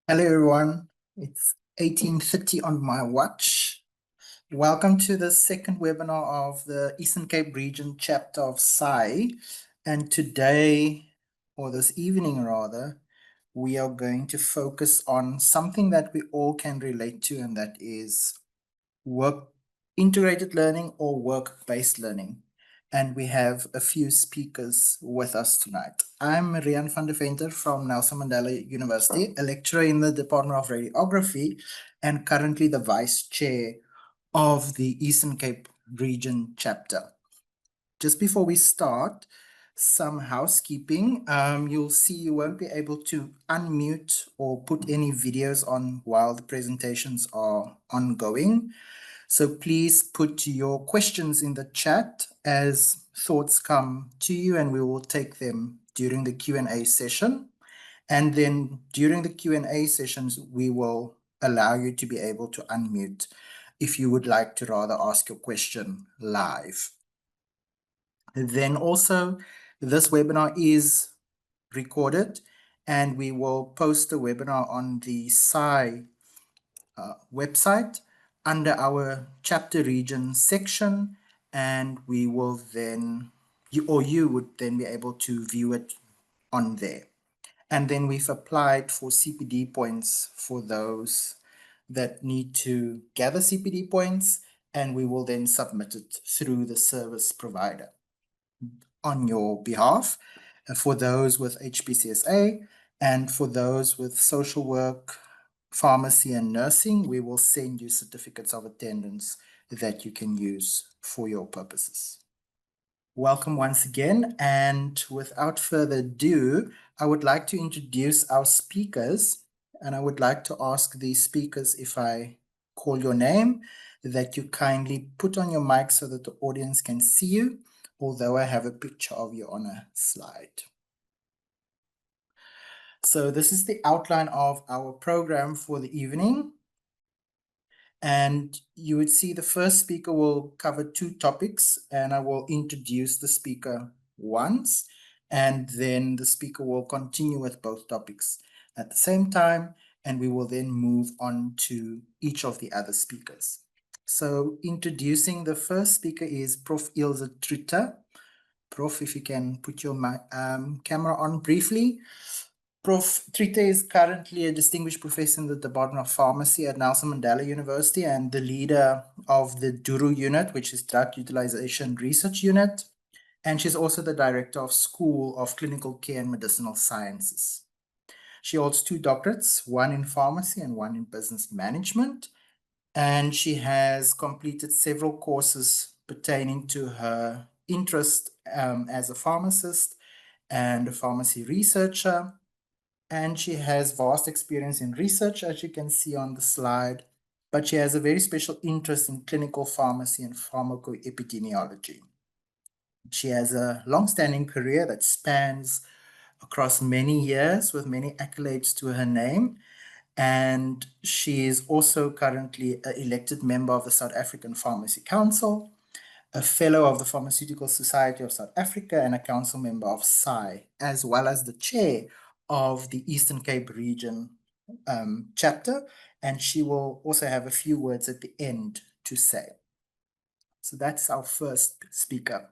Hello everyone, it's 18:30 on my watch. Welcome to the second webinar of the Eastern Cape Region chapter of SAI. And today, or this evening rather, we are going to focus on something that we all can relate to, and that is work integrated learning or work-based learning. And we have a few speakers with us tonight. I'm Rian van der Venter from Nelson Mandela University, a lecturer in the Department of Radiography and currently the Vice Chair of the Eastern Cape Region chapter. Just before we start, some housekeeping. You'll see you won't be able to unmute or put any videos on while the presentations are ongoing. So please put your questions in the chat as thoughts come to you, and we will take them during the Q&A session. And then during the Q&A sessions, we will allow you to be able to unmute if you would like to rather ask your question live. Then also, this webinar is recorded, and we will post the webinar on the SAI website under our chapter region section, and we will then, you would then be able to view it on there. And then we've applied for CPD points for those that need to gather CPD points, and we will then submit it through the service provider on your behalf for those with HPCSA, and for those with social work, pharmacy, and nursing, we will send you certificates of attendance that you can use for your purposes. Welcome once again, and without further ado, I would like to introduce our speakers, and I would like to ask the speakers, if I call your name, that you kindly put on your mic so that the audience can see you, although I have a picture of you on a slide. So this is the outline of our program for the evening. And you would see the first speaker will cover two topics, and I will introduce the speaker once, and then the speaker will continue with both topics at the same time, and we will then move on to each of the other speakers. So introducing the first speaker is Prof. Ilse Trüter. Prof, if you can put your camera on briefly. Prof. Trüter is currently a distinguished professor in the Department of Pharmacy at Nelson Mandela University and the leader of the DURU unit, which is Drug Utilization Research Unit. And she's also the director of School of Clinical Care and Medicinal Sciences. She holds 2 doctorates, one in pharmacy and one in business management. And she has completed several courses pertaining to her interest as a pharmacist and a pharmacy researcher. And she has vast experience in research, as you can see on the slide, but she has a very special interest in clinical pharmacy and pharmacoepidemiology. She has a long-standing career that spans across many years with many accolades to her name. And she is also currently an elected member of the South African Pharmacy Council, a fellow of the Pharmaceutical Society of South Africa, and a council member of SAI, as well as the chair of the Eastern Cape Region chapter. And she will also have a few words at the end to say. So that's our first speaker.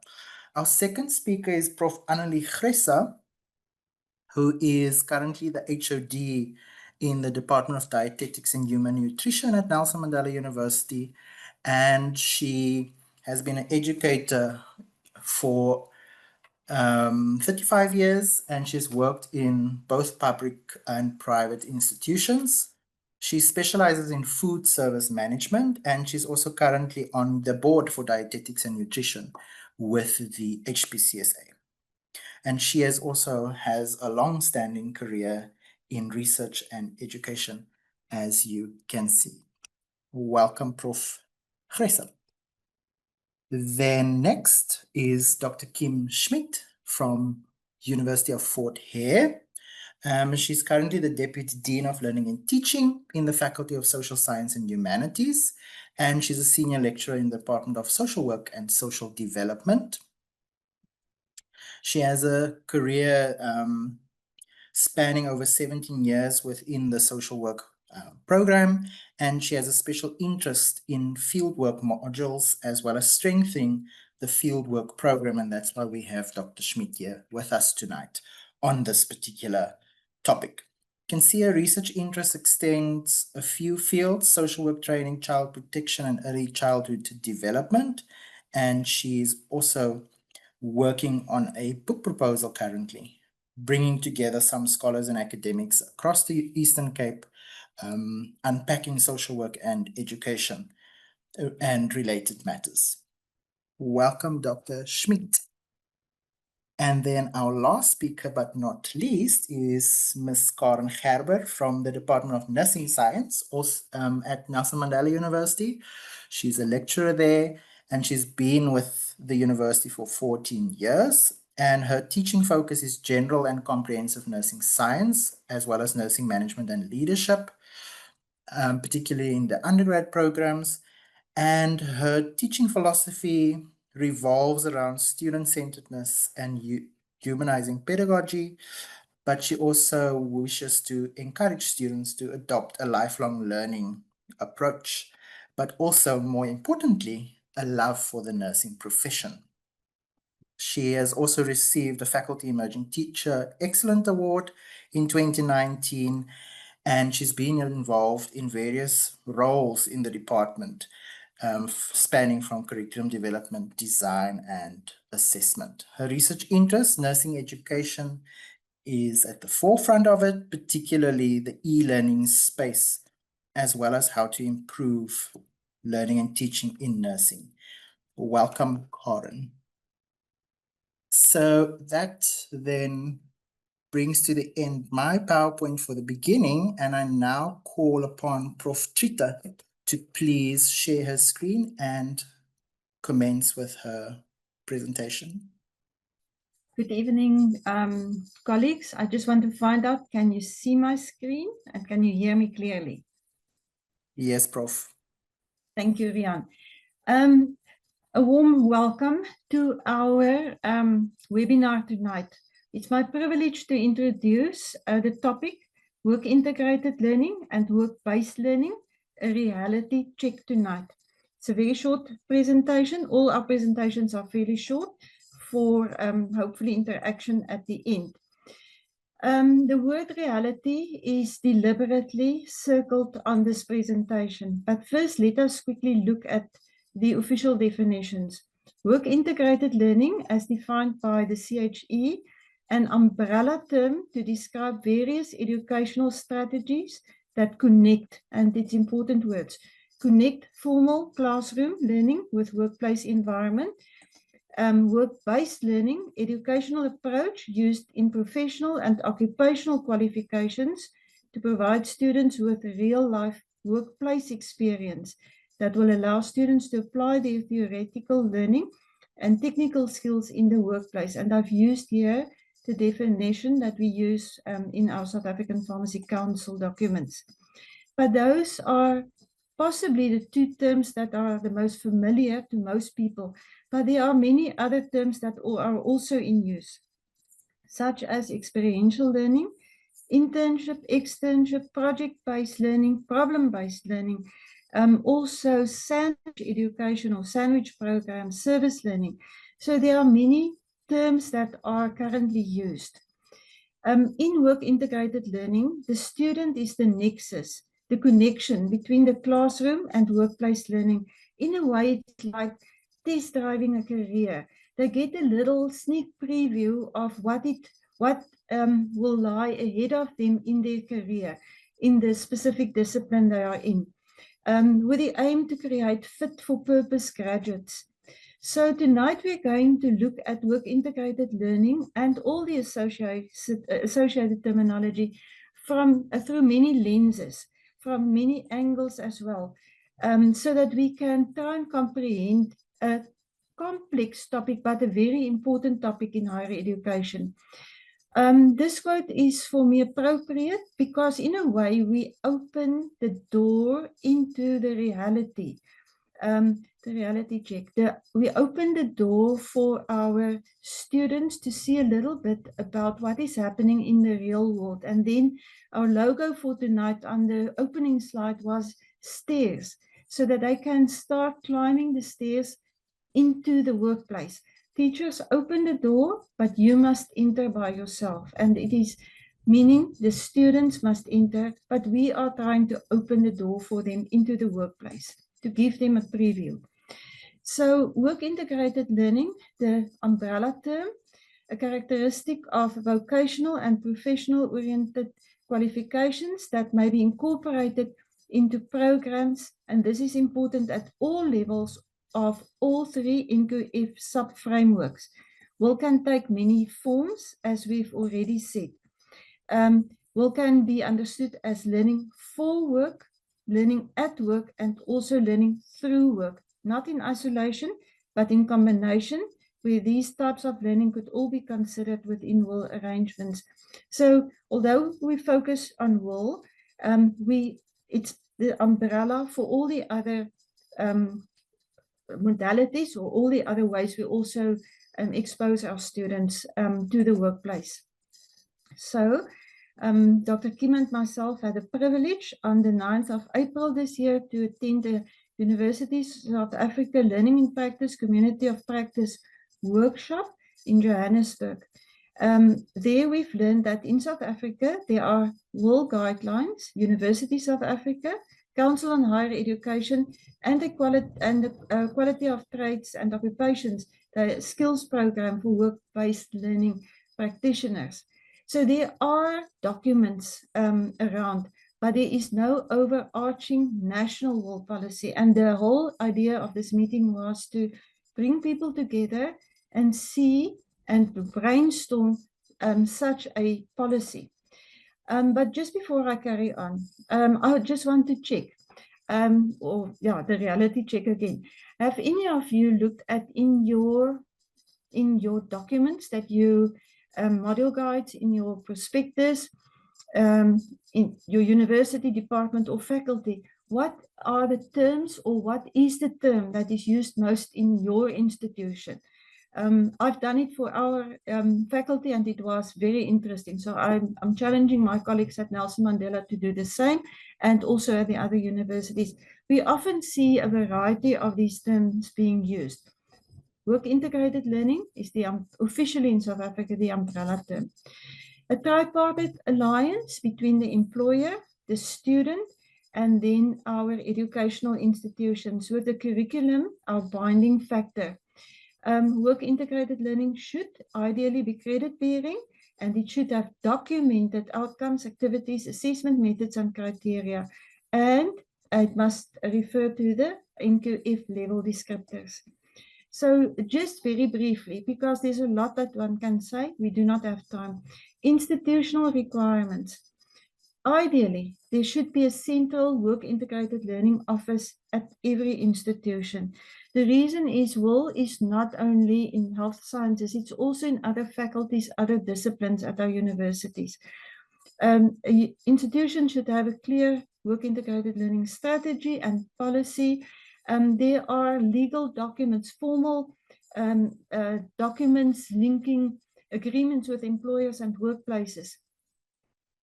Our second speaker is Prof. Annelie Gresser, who is currently the HOD in the Department of Dietetics and Human Nutrition at Nelson Mandela University. And she has been an educator for 35 years, and she's worked in both public and private institutions. She specializes in food service management, and she's also currently on the board for dietetics and nutrition with the HPCSA. And she has a long-standing career in research and education, as you can see. Welcome, Prof. Gresser. Then next is Dr. Kim Schmidt from University of Fort Hare. She's currently the Deputy Dean of Learning and Teaching in the Faculty of Social Science and Humanities, and she's a senior lecturer in the Department of Social Work and Social Development. She has a career spanning over 17 years within the social work program, and she has a special interest in fieldwork modules as well as strengthening the fieldwork program, and that's why we have Dr. Schmidt here with us tonight on this particular topic. You can see her research interest extends a few fields: social work training, child protection, and early childhood development, and she's also working on a book proposal currently, bringing together some scholars and academics across the Eastern Cape, unpacking social work and education and related matters. Welcome, Dr. Schmidt. And then our last speaker, but not least, is Ms. Karen Gerber from the Department of Nursing Science at Nelson Mandela University. She's a lecturer there, and she's been with the university for 14 years. And her teaching focus is general and comprehensive nursing science, as well as nursing management and leadership, particularly in the undergrad programs. And her teaching philosophy revolves around student-centeredness and humanizing pedagogy, but she also wishes to encourage students to adopt a lifelong learning approach, but also, more importantly, a love for the nursing profession. She has also received the Faculty Emerging Teacher Excellent Award in 2019, and she's been involved in various roles in the department, spanning from curriculum development, design, and assessment. Her research interest, nursing education, is at the forefront of it, particularly the e-learning space, as well as how to improve learning and teaching in nursing. Welcome, Karen. So that then brings to the end my PowerPoint for the beginning, and I now call upon Prof. Trita to please share her screen and commence with her presentation. Good evening, colleagues. I just want to find out, can you see my screen and can you hear me clearly? Yes, Prof. Thank you, Rian. A warm welcome to our webinar tonight. It's my privilege to introduce the topic, Work-Integrated Learning and Work-Based Learning, a reality check tonight. It's a very short presentation. All our presentations are fairly short for hopefully interaction at the end. The word reality is deliberately circled on this presentation, but first let us quickly look at the official definitions. Work-integrated learning, as defined by the CHE, an umbrella term to describe various educational strategies that connect, and it's important words, connect formal classroom learning with workplace environment. Work-based learning, educational approach used in professional and occupational qualifications to provide students with real-life workplace experience that will allow students to apply their theoretical learning and technical skills in the workplace. And I've used here the definition that we use in our South African Pharmacy Council documents. But those are possibly the two terms that are the most familiar to most people. But there are many other terms that are also in use, such as experiential learning, internship, externship, project-based learning, problem-based learning, also sandwich education or sandwich program, service learning. So there are many terms that are currently used. In work-integrated learning, the student is the nexus, the connection between the classroom and workplace learning. In a way, it's like test driving a career. They get a little sneak preview of what will lie ahead of them in their career, in the specific discipline they are in, with the aim to create fit-for-purpose graduates. So tonight we're going to look at work-integrated learning and all the associated terminology through many lenses, from many angles as well, so that we can try and comprehend a complex topic, but a very important topic in higher education. This quote is for me appropriate because in a way we open the door into the reality the reality check. We opened the door for our students to see a little bit about what is happening in the real world. And then our logo for tonight on the opening slide was stairs, so that they can start climbing the stairs into the workplace. Teachers open the door, but you must enter by yourself. And it is meaning the students must enter, but we are trying to open the door for them into the workplace, to give them a preview. So work integrated learning, the umbrella term, a characteristic of vocational and professional oriented qualifications that may be incorporated into programs, and this is important at all levels of all three NQF sub-frameworks. WIL can take many forms, as we've already said. WIL can be understood as learning for work, learning at work, and also learning through work, not in isolation, but in combination, where these types of learning could all be considered within WIL arrangements. So although we focus on WIL, it's the umbrella for all the other modalities or all the other ways we also expose our students to the workplace. So Dr. Kim and myself had the privilege on the 9th of April this year to attend the University of South Africa Learning in Practice Community of Practice workshop in Johannesburg. There we've learned that in South Africa there are WIL guidelines, University of South Africa, Council on Higher Education, and the Quality of Trades and Occupations, the skills program for work-based learning practitioners. So there are documents around, but there is no overarching national WIL policy. And the whole idea of this meeting was to bring people together and see and brainstorm such a policy. But just before I carry on, I just want to check, the reality check again. Have any of you looked at in your documents that you module guides, in your prospectus, in your university department or faculty, what are the terms or what is the term that is used most in your institution? I've done it for our faculty and it was very interesting. So I'm challenging my colleagues at Nelson Mandela to do the same, and also at the other universities. We often see a variety of these terms being used. Work integrated learning is officially in South Africa the umbrella term. A tripartite alliance between the employer, the student, and then our educational institutions, with the curriculum our binding factor. Work integrated learning should ideally be credit bearing, and it should have documented outcomes, activities, assessment methods, and criteria. And it must refer to the NQF level descriptors. So just very briefly, because there's a lot that one can say, we do not have time. Institutional requirements. Ideally, there should be a central work integrated learning office at every institution. The reason is WIL is not only in health sciences, it's also in other faculties, other disciplines at our universities. Institutions should have a clear work integrated learning strategy and policy. There are legal documents, formal documents linking agreements with employers and workplaces.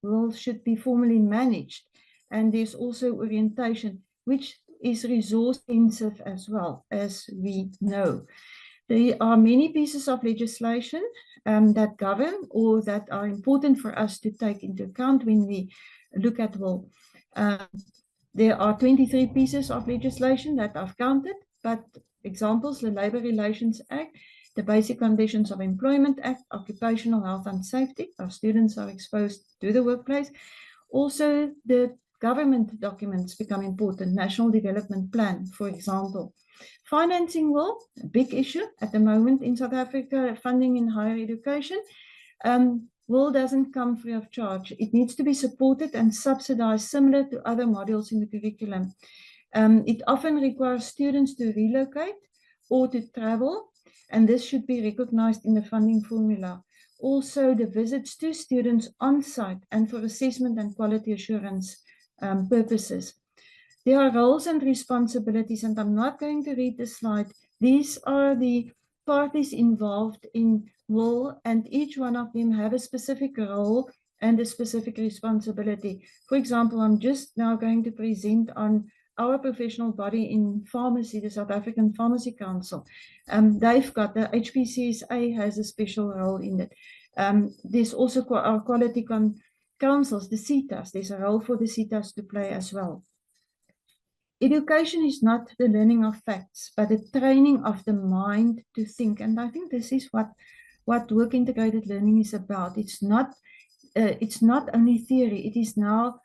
WIL should be formally managed, and there's also orientation, which is resource intensive as well, as we know. There are many pieces of legislation that govern or that are important for us to take into account when we look at WIL. There are 23 pieces of legislation that I've counted, but examples: the Labour Relations Act, the Basic Conditions of Employment Act, Occupational Health and Safety. Our students are exposed to the workplace. Also, the government documents become important. National Development Plan, for example. Financing WIL, a big issue at the moment in South Africa, funding in higher education. WIL doesn't come free of charge. It needs to be supported and subsidized, similar to other modules in the curriculum. It often requires students to relocate or to travel, and this should be recognized in the funding formula. Also, the visits to students on site and for assessment and quality assurance purposes. There are roles and responsibilities, and I'm not going to read the slide. These are the parties involved in WIL, and each one of them have a specific role and a specific responsibility. For example, I'm just now going to present on our professional body in pharmacy, the South African Pharmacy Council. They've got the HPCSA has a special role in it. There's also our quality councils, the CETAs. There's a role for the CETAs to play as well. Education is not the learning of facts, but the training of the mind to think. And I think this is what work integrated learning is about. It's not only theory. It is now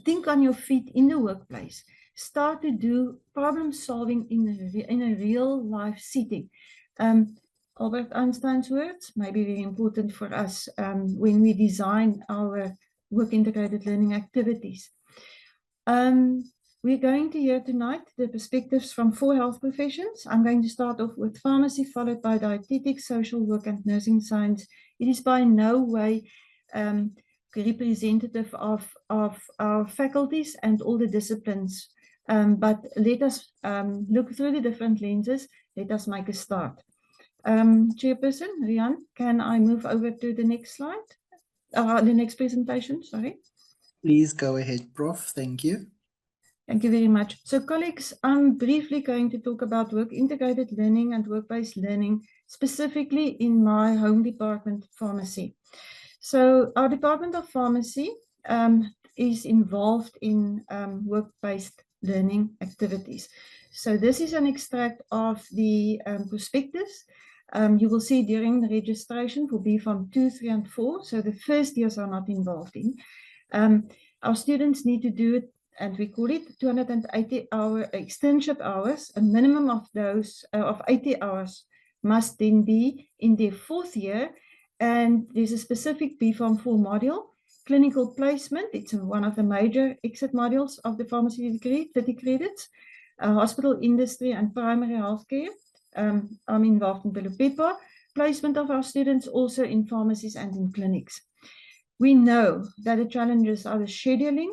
think on your feet in the workplace. Start to do problem solving in a real life setting. Albert Einstein's words may be very important for us when we design our work integrated learning activities. We're going to hear tonight the perspectives from 4 health professions. I'm going to start off with pharmacy, followed by dietetics, social work, and nursing science. It is by no way representative of our faculties and all the disciplines, but let us look through the different lenses. Let us make a start. Chairperson, Rian, can I move over to the next slide? The next presentation, sorry. Please go ahead, Prof. Thank you. Thank you very much. So colleagues, I'm briefly going to talk about work integrated learning and work-based learning, specifically in my home department, pharmacy. So our Department of Pharmacy is involved in work-based learning activities. So this is an extract of the prospectus. You will see during the registration for BPharm 2, 3, and 4. So the first years are not involved in. Our students need to do it, and we call it 280-hour externship hours. A minimum of those of 80 hours must then be in their 4th year. And there's a specific BPharm 4 module, clinical placement. It's one of the major exit modules of the pharmacy degree, 30 credits, hospital industry and primary healthcare. I'm involved in PEPA, placement of our students also in pharmacies and in clinics. We know that the challenges are the scheduling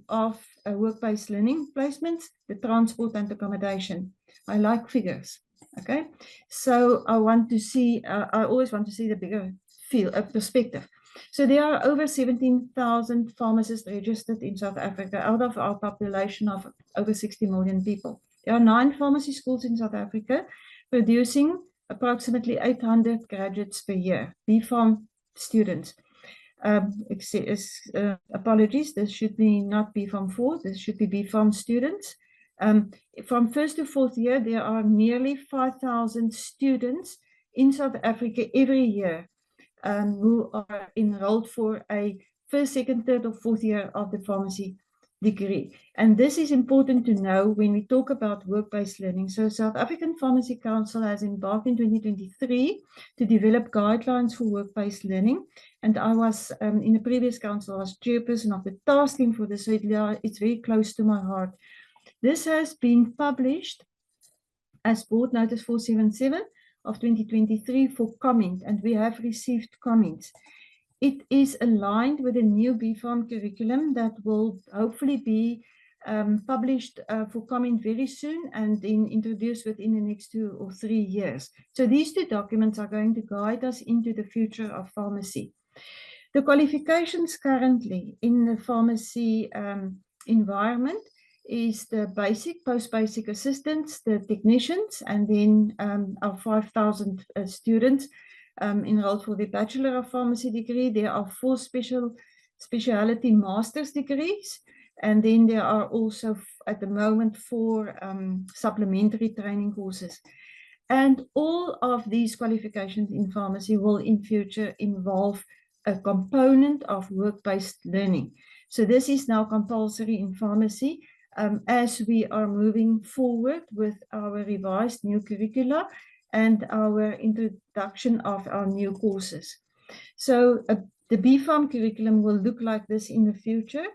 of work-based learning placements, the transport and accommodation. I like figures. Okay, so I want to see, I always want to see the bigger perspective. So there are over 17,000 pharmacists registered in South Africa out of our population of over 60 million people. There are 9 pharmacy schools in South Africa producing approximately 800 graduates per year, BPharm students. Apologies, this should be not BPharm 4, this should be BPharm students. From 1st to 4th year, there are nearly 5,000 students in South Africa every year who are enrolled for a 1st, 2nd, 3rd, or 4th year of the pharmacy degree. And this is important to know when we talk about work-based learning. So South African Pharmacy Council has embarked in 2023 to develop guidelines for work-based learning. And I was, in the previous council, I was chairperson of the task team for this, so it's very close to my heart. This has been published as Board Notice 477 of 2023 for comment, and we have received comments. It is aligned with a new BPharm curriculum that will hopefully be published for comment very soon and then introduced within the next 2 or 3 years. So these 2 documents are going to guide us into the future of pharmacy. The qualifications currently in the pharmacy environment is the basic, post-basic assistants, the technicians, and then our 5,000 students enrolled for the Bachelor of Pharmacy degree. There are 4 specialty master's degrees, and then there are also at the moment 4 supplementary training courses. And all of these qualifications in pharmacy will in future involve a component of work-based learning. So this is now compulsory in pharmacy as we are moving forward with our revised new curricula and our introduction of our new courses. So the BPharm curriculum will look like this in the future.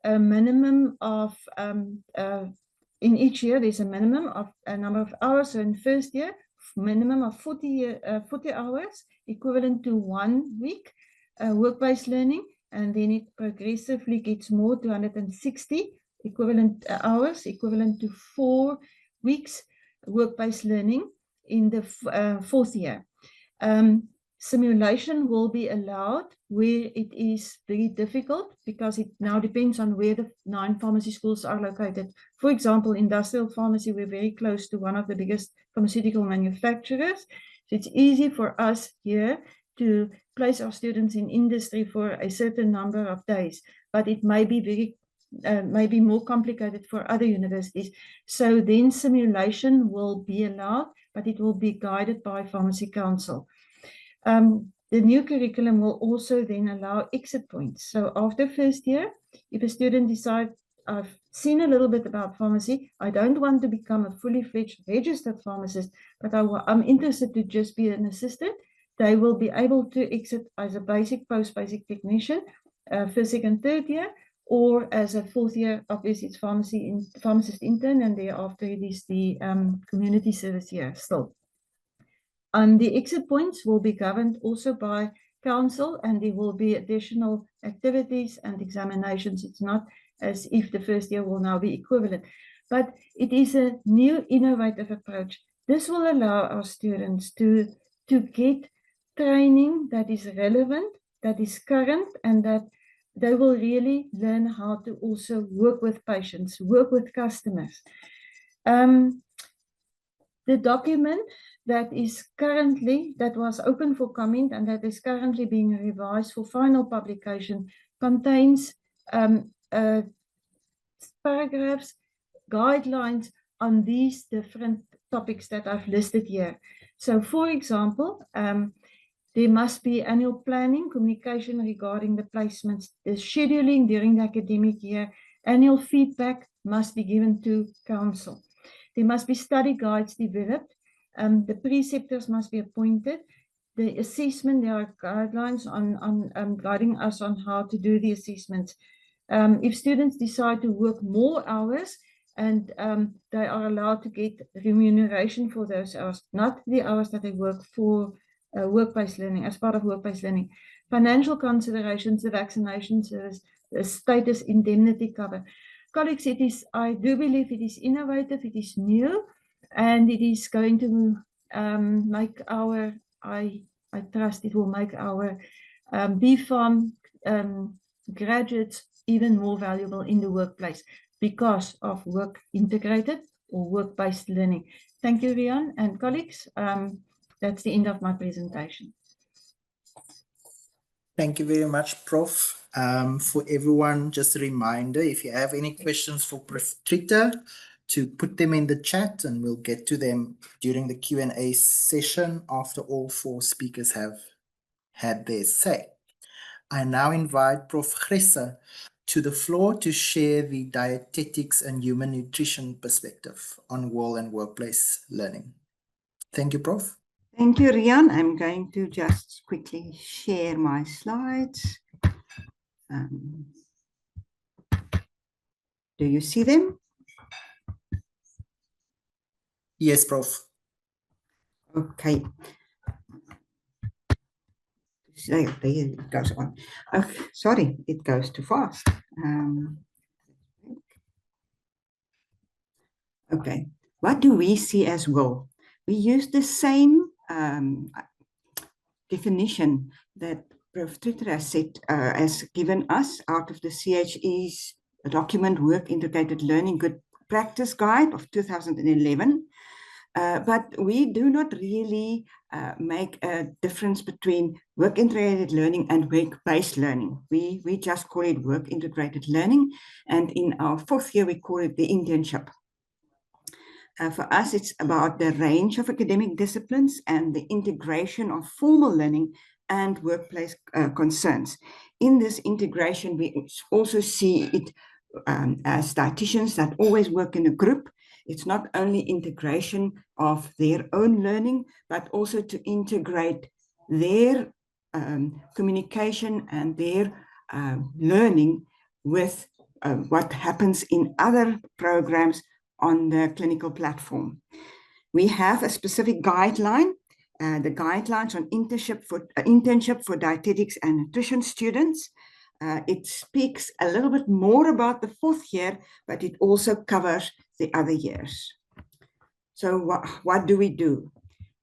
A minimum of, in each year, there's a minimum of a number of hours. So in 1st year, minimum of 40 hours, equivalent to 1 week work-based learning. And then it progressively gets more to 160 equivalent hours, equivalent to 4 weeks work-based learning in the fourth year. Simulation will be allowed where it is very difficult, because it now depends on where the 9 pharmacy schools are located. For example, industrial pharmacy, we're very close to one of the biggest pharmaceutical manufacturers. So it's easy for us here to place our students in industry for a certain number of days, but it may be maybe more complicated for other universities. So then simulation will be allowed, but it will be guided by Pharmacy Council. The new curriculum will also then allow exit points. So after first year, if a student decides, I've seen a little bit about pharmacy, I don't want to become a fully fledged registered pharmacist, but I'm interested to just be an assistant, they will be able to exit as a basic, post-basic technician, first, second, third year, or as a fourth year, obviously it's pharmacist intern, and thereafter it is the community service year still. The exit points will be governed also by council, and there will be additional activities and examinations. It's not as if the first year will now be equivalent, but it is a new innovative approach. This will allow our students to get training that is relevant, that is current, and that they will really learn how to also work with patients, work with customers. The document that was open for comment and that is currently being revised for final publication contains paragraphs, guidelines on these different topics that I've listed here. So, for example, there must be annual planning, communication regarding the placements, the scheduling during the academic year, annual feedback must be given to council. There must be study guides developed. The preceptors must be appointed. The assessment, there are guidelines on guiding us on how to do the assessments. If students decide to work more hours, and they are allowed to get remuneration for those hours, not the hours that they work for work-based learning, as part of work-based learning. Financial considerations, the vaccination service, the status indemnity cover. Colleagues, I do believe it is innovative, it is new, and it is going to make I trust it will make our BPharm graduates even more valuable in the workplace because of work integrated or work-based learning. Thank you, Rian and colleagues. That's the end of my presentation. Thank you very much, Prof. For everyone, just a reminder, if you have any questions for Prof. Trita, to put them in the chat and we'll get to them during the Q&A session after all 4 speakers have had their say. I now invite Prof. Grisse to the floor to share the dietetics and human nutrition perspective on world and workplace learning. Thank you, Prof. Thank you, Rian. I'm going to just quickly share my slides. Do you see them? Yes, Prof. Okay. There it goes on. Oh, sorry, it goes too fast. Okay, what do we see as well? We use the same definition that Prof. Trita has given us out of the CHE's document Work Integrated Learning Good Practice Guide of 2011. But we do not really make a difference between work integrated learning and work-based learning. We just call it work integrated learning, and in our 4th year we call it the internship. For us, it's about the range of academic disciplines and the integration of formal learning and workplace concerns. In this integration, we also see it as dietitians that always work in a group. It's not only integration of their own learning, but also to integrate their communication and their learning with what happens in other programs on the clinical platform. We have a specific guideline, the guidelines on internship for dietetics and nutrition students. It speaks a little bit more about the 4th year, but it also covers the other years. So what do we do?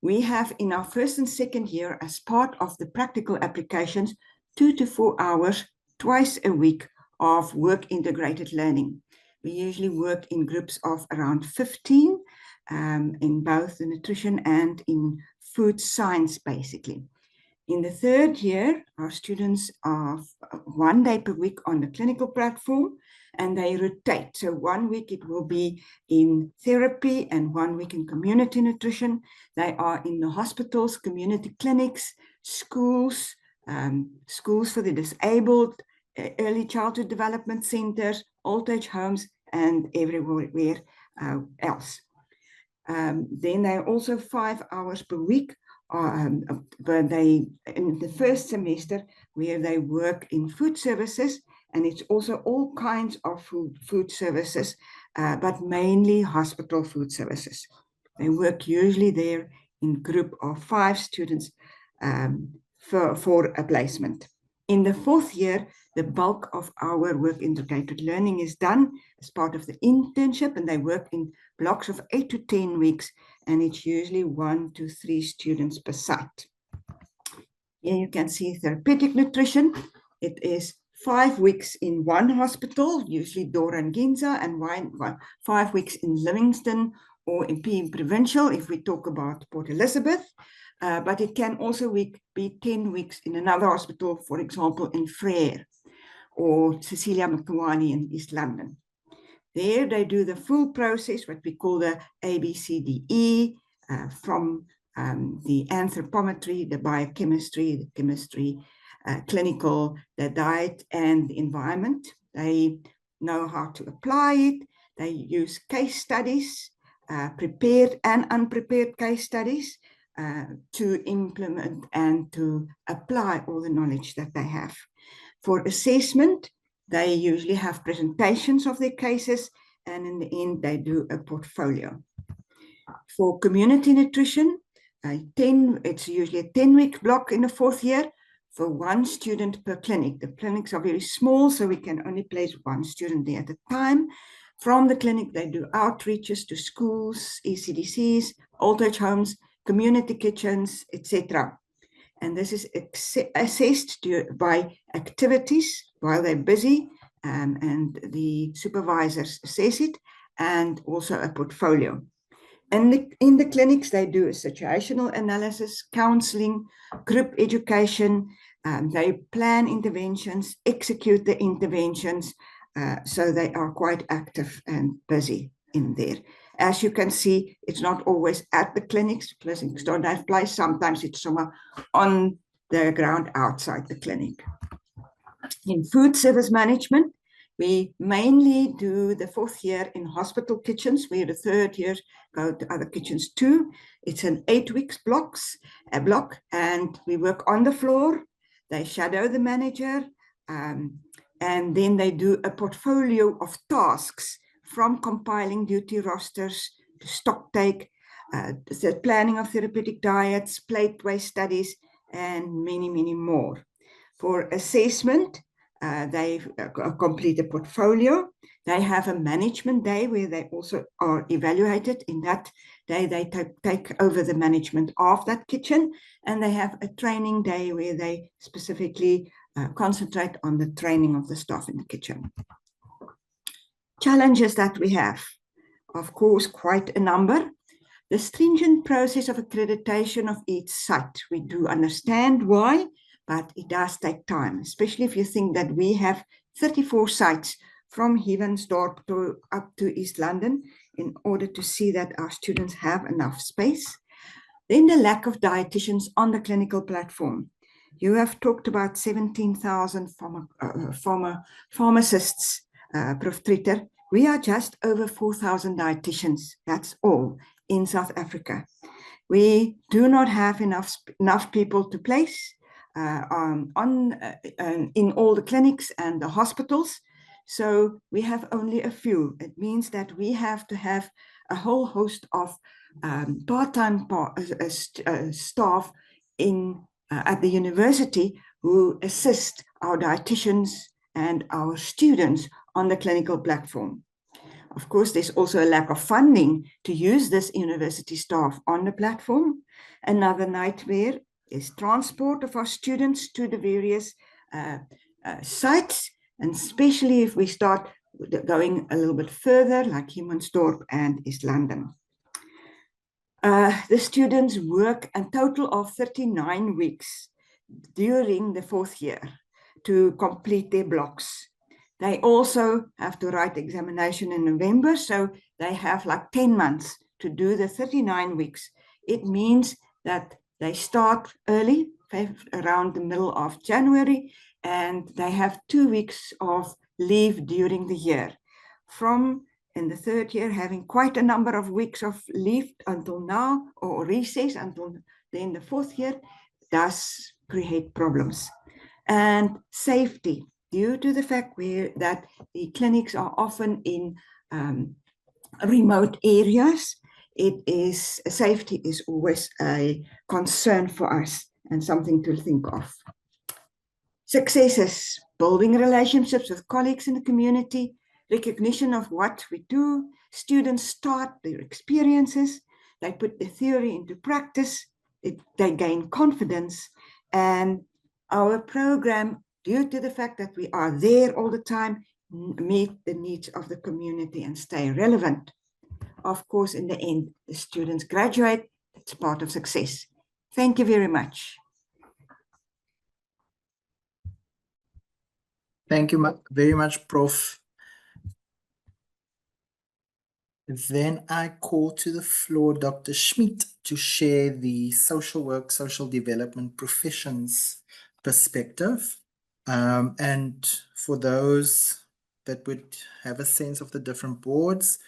We have in our 1st and 2nd year, as part of the practical applications, 2 to 4 hours twice a week of work integrated learning. We usually work in groups of around 15 in both the nutrition and in food science, basically. In the 3rd year, our students are 1 day per week on the clinical platform, and they rotate. So 1 week it will be in therapy and 1 week in community nutrition. They are in the hospitals, community clinics, schools, schools for the disabled, early childhood development centers, old age homes, and everywhere else. Then they are also 5 hours per week, but they in the 1st semester where they work in food services, and it's also all kinds of food services, but mainly hospital food services. They work usually there in group of 5 students for a placement. In the 4th year, the bulk of our work integrated learning is done as part of the internship, and they work in blocks of 8 to 10 weeks, and it's usually 1 to 3 students per site. Here you can see therapeutic nutrition. It is 5 weeks in one hospital, usually Dora and Ginza, and 5 weeks in Livingston or in PM Provincial if we talk about Port Elizabeth. But it can also be 10 weeks in another hospital, for example, in Frere or Cecilia Makwani in East London. There they do the full process, what we call the ABCDE, from the anthropometry, the biochemistry, the chemistry, clinical, the diet and the environment. They know how to apply it. They use case studies, prepared and unprepared case studies, to implement and to apply all the knowledge that they have. For assessment, they usually have presentations of their cases, and in the end, they do a portfolio. For community nutrition, it's usually a 10-week block in the 4th year for 1 student per clinic. The clinics are very small, so we can only place 1 student there at a time. From the clinic, they do outreaches to schools, ECDCs, old age homes, community kitchens, etc. And this is assessed by activities while they're busy, and the supervisors assess it, and also a portfolio. And in the clinics, they do a situational analysis, counseling, group education. They plan interventions, execute the interventions, so they are quite active and busy in there. As you can see, it's not always at the clinics. Clinics don't have place. Sometimes it's somewhere on the ground outside the clinic. In food service management, we mainly do the 4th year in hospital kitchens, where the 3rd years go to other kitchens too. It's an 8 weeks block, and we work on the floor. They shadow the manager, and then they do a portfolio of tasks, from compiling duty rosters to stock take, the planning of therapeutic diets, plate waste studies, and many, many more. For assessment, they complete a portfolio. They have a management day where they also are evaluated. In that day, they take over the management of that kitchen, and they have a training day where they specifically concentrate on the training of the staff in the kitchen. Challenges that we have, of course, quite a number. The stringent process of accreditation of each site. We do understand why, but it does take time, especially if you think that we have 34 sites from Hevensdorp up to East London in order to see that our students have enough space. Then the lack of dietitians on the clinical platform. You have talked about 17,000 pharmacists, Prof. Treter. We are just over 4,000 dietitians, that's all, in South Africa. We do not have enough people to place in all the clinics and the hospitals, so we have only a few. It means that we have to have a whole host of part-time staff at the university who assist our dietitians, and our students on the clinical platform. Of course, there's also a lack of funding to use this university staff on the platform. Another nightmare is transport of our students to the various sites, and especially if we start going a little bit further, like Humansdorp and East London. The students work a total of 39 weeks during the 4th year to complete their blocks. They also have to write examination in November, so they have like 10 months to do the 39 weeks. It means that they start early, around the middle of January, and they have 2 weeks of leave during the year. From in the 3rd year, having quite a number of weeks of leave until now, or recess until then the 4th year, does create problems. And safety, due to the fact that the clinics are often in remote areas, safety is always a concern for us and something to think of. Successes, building relationships with colleagues in the community, recognition of what we do, students start their experiences, they put the theory into practice, they gain confidence, and our program, due to the fact that we are there all the time, meet the needs of the community and stay relevant. Of course, in the end, the students graduate. It's part of success. Thank you very much. Thank you very much, Prof. Then I call to the floor Dr. Schmidt to share the social work, social development professions perspective. And for those that would have a sense of the different boards,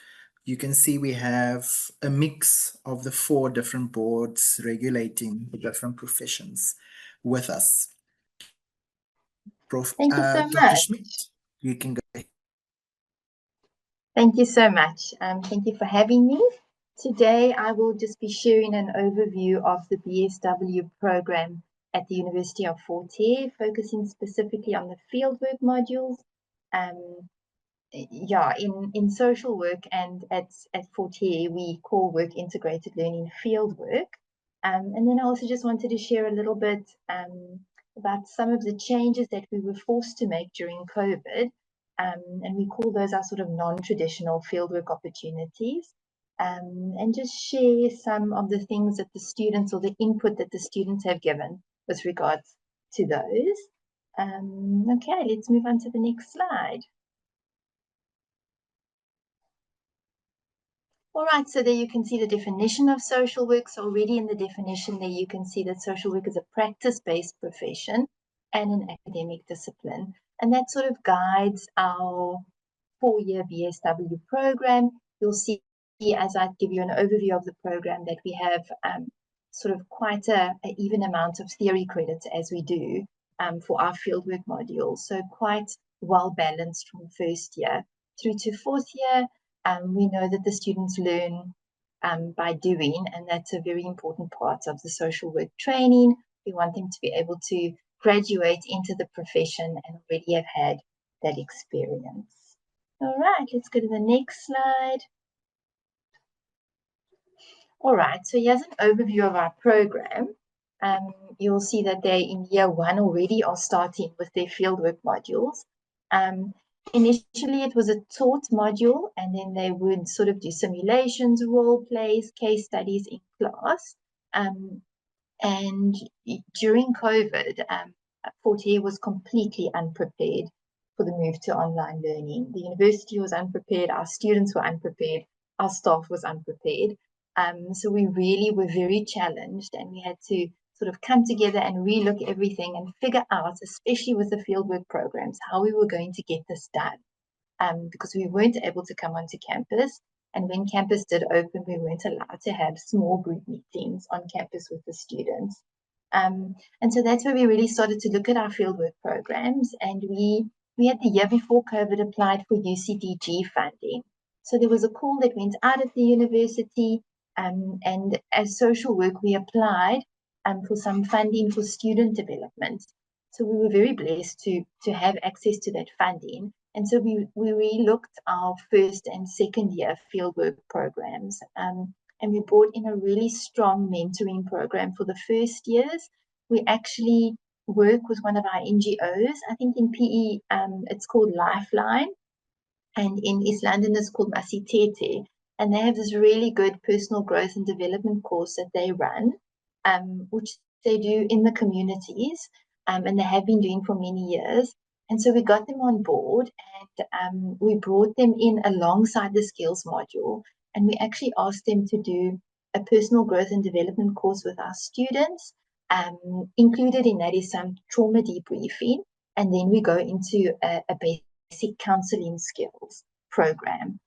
you can see we have a mix of the 4 different boards regulating the different professions with us. Prof. Thank you so Dr. much. Schmidt, you can go ahead. Thank you so much. Thank you for having me. Today, I will just be sharing an overview of the BSW program at the University of Fort Hare, focusing specifically on the fieldwork modules. In social work and at Fort Hare, we call work integrated learning fieldwork. And then I also just wanted to share a little bit about some of the changes that we were forced to make during COVID. And we call those our sort of non-traditional fieldwork opportunities. And just share some of the things that the students, or the input that the students have given with regards to those. Okay, let's move on to the next slide. All right, so there you can see the definition of social work. So already in the definition there, you can see that social work is a practice-based profession and an academic discipline. And that sort of guides our 4-year BSW program. You'll see as I give you an overview of the program that we have sort of quite an even amount of theory credits as we do for our fieldwork modules. So quite well balanced from 1st year through to 4th year. We know that the students learn by doing, and that's a very important part of the social work training. We want them to be able to graduate into the profession and already have had that experience. All right, let's go to the next slide. All right, so here's an overview of our program. You'll see that they in year 1 already are starting with their fieldwork modules. Initially, it was a taught module, and then they would sort of do simulations, role plays, case studies in class. And during COVID, Fort Hare was completely unprepared for the move to online learning. The university was unprepared, our students were unprepared, our staff was unprepared. So we really were very challenged, and we had to sort of come together and relook everything and figure out, especially with the fieldwork programs, how we were going to get this done. Because we weren't able to come onto campus. And when campus did open, we weren't allowed to have small group meetings on campus with the students. And so that's where we really started to look at our fieldwork programs. And we had the year before COVID applied for UCDG funding. So there was a call that went out at the university. And as social work, we applied for some funding for student development. So we were very blessed to have access to that funding. And so we relooked our first and second year fieldwork programs. And we brought in a really strong mentoring program for the first years. We actually work with one of our NGOs. I think in PE, it's called Lifeline. And in East London, it's called Masitete. And they have this really good personal growth and development course that they run, which they do in the communities, and they have been doing for many years. And so we got them on board, and we brought them in alongside the skills module. And we actually asked them to do a personal growth and development course with our students. Included in that is some trauma debriefing. And then we go into a basic counseling skills program.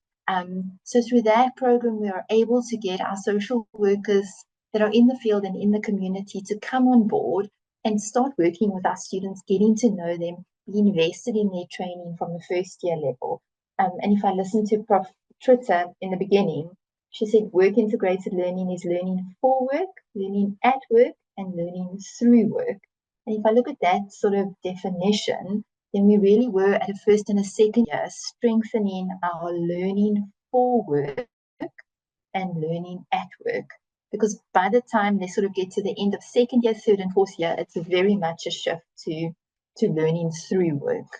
So through that program, we are able to get our social workers that are in the field and in the community to come on board and start working with our students, getting to know them, be invested in their training from the first year level. And if I listen to Prof. Tritter in the beginning, she said work integrated learning is learning for work, learning at work, and learning through work. And if I look at that sort of definition, then we really were at a first and a second year strengthening our learning for work and learning at work. Because by the time they sort of get to the end of second year, third and fourth year, it's very much a shift to learning through work.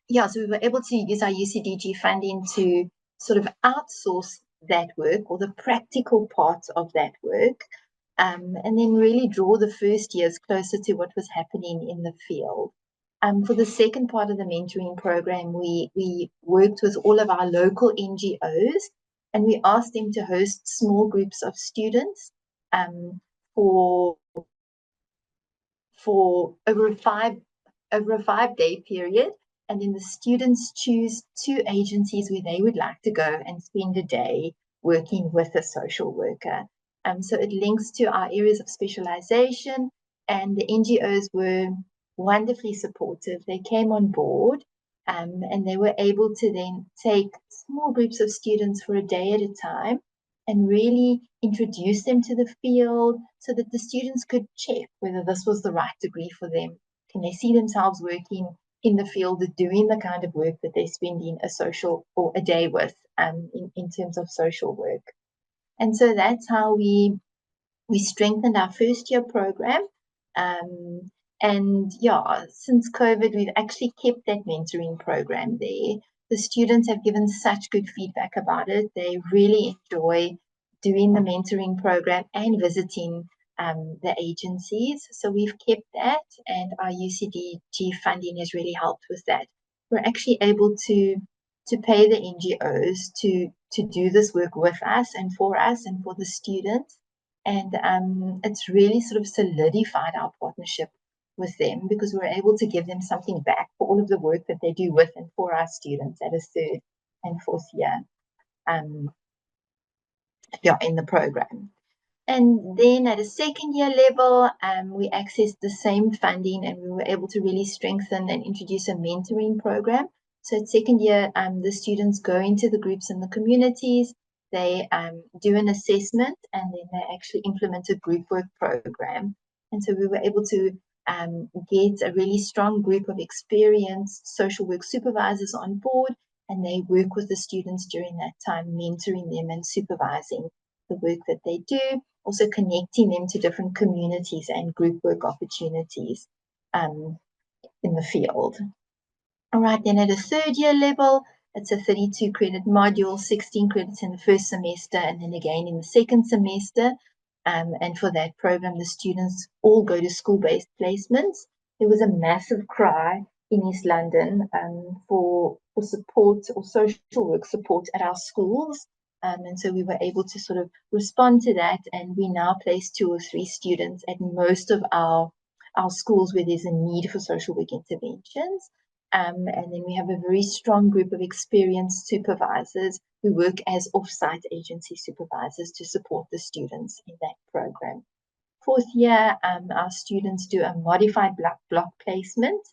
So we were able to use our UCDG funding to sort of outsource that work, or the practical parts of that work, and then really draw the first years closer to what was happening in the field. For the second part of the mentoring program, we worked with all of our local NGOs, and we asked them to host small groups of students for over a 5-day period. And then the students choose 2 agencies where they would like to go and spend a day working with a social worker. So it links to our areas of specialization, and the NGOs were wonderfully supportive. They came on board, and they were able to then take small groups of students for a day at a time and really introduce them to the field so that the students could check whether this was the right degree for them. Can they see themselves working in the field, doing the kind of work that they're spending a social or a day with, in terms of social work. And so that's how we strengthened our first year program. And since COVID, we've actually kept that mentoring program there. The students have given such good feedback about it. They really enjoy doing the mentoring program and visiting the agencies. So we've kept that, and our UCDG funding has really helped with that. We're actually able to pay the NGOs to do this work with us and for the students. And it's really sort of solidified our partnership with them, because we're able to give them something back for all of the work that they do with and for our students at a third and fourth year in the program. And then at a second year level, we accessed the same funding, and we were able to really strengthen and introduce a mentoring program. So at second year, the students go into the groups in the communities, they do an assessment, and then they actually implement a group work program. And so we were able to get a really strong group of experienced social work supervisors on board, and they work with the students during that time, mentoring them and supervising the work that they do, also connecting them to different communities and group work opportunities in the field. All right, then at a third year level, it's a 32 credit module, 16 credits in the first semester, and then again in the second semester. And for that program, the students all go to school-based placements. There was a massive cry in East London for support or social work support at our schools. And so we were able to sort of respond to that, and we now place 2 or 3 students at most of our schools where there's a need for social work interventions. And then we have a very strong group of experienced supervisors who work as off-site agency supervisors to support the students in that program. Fourth year, our students do a modified block placement,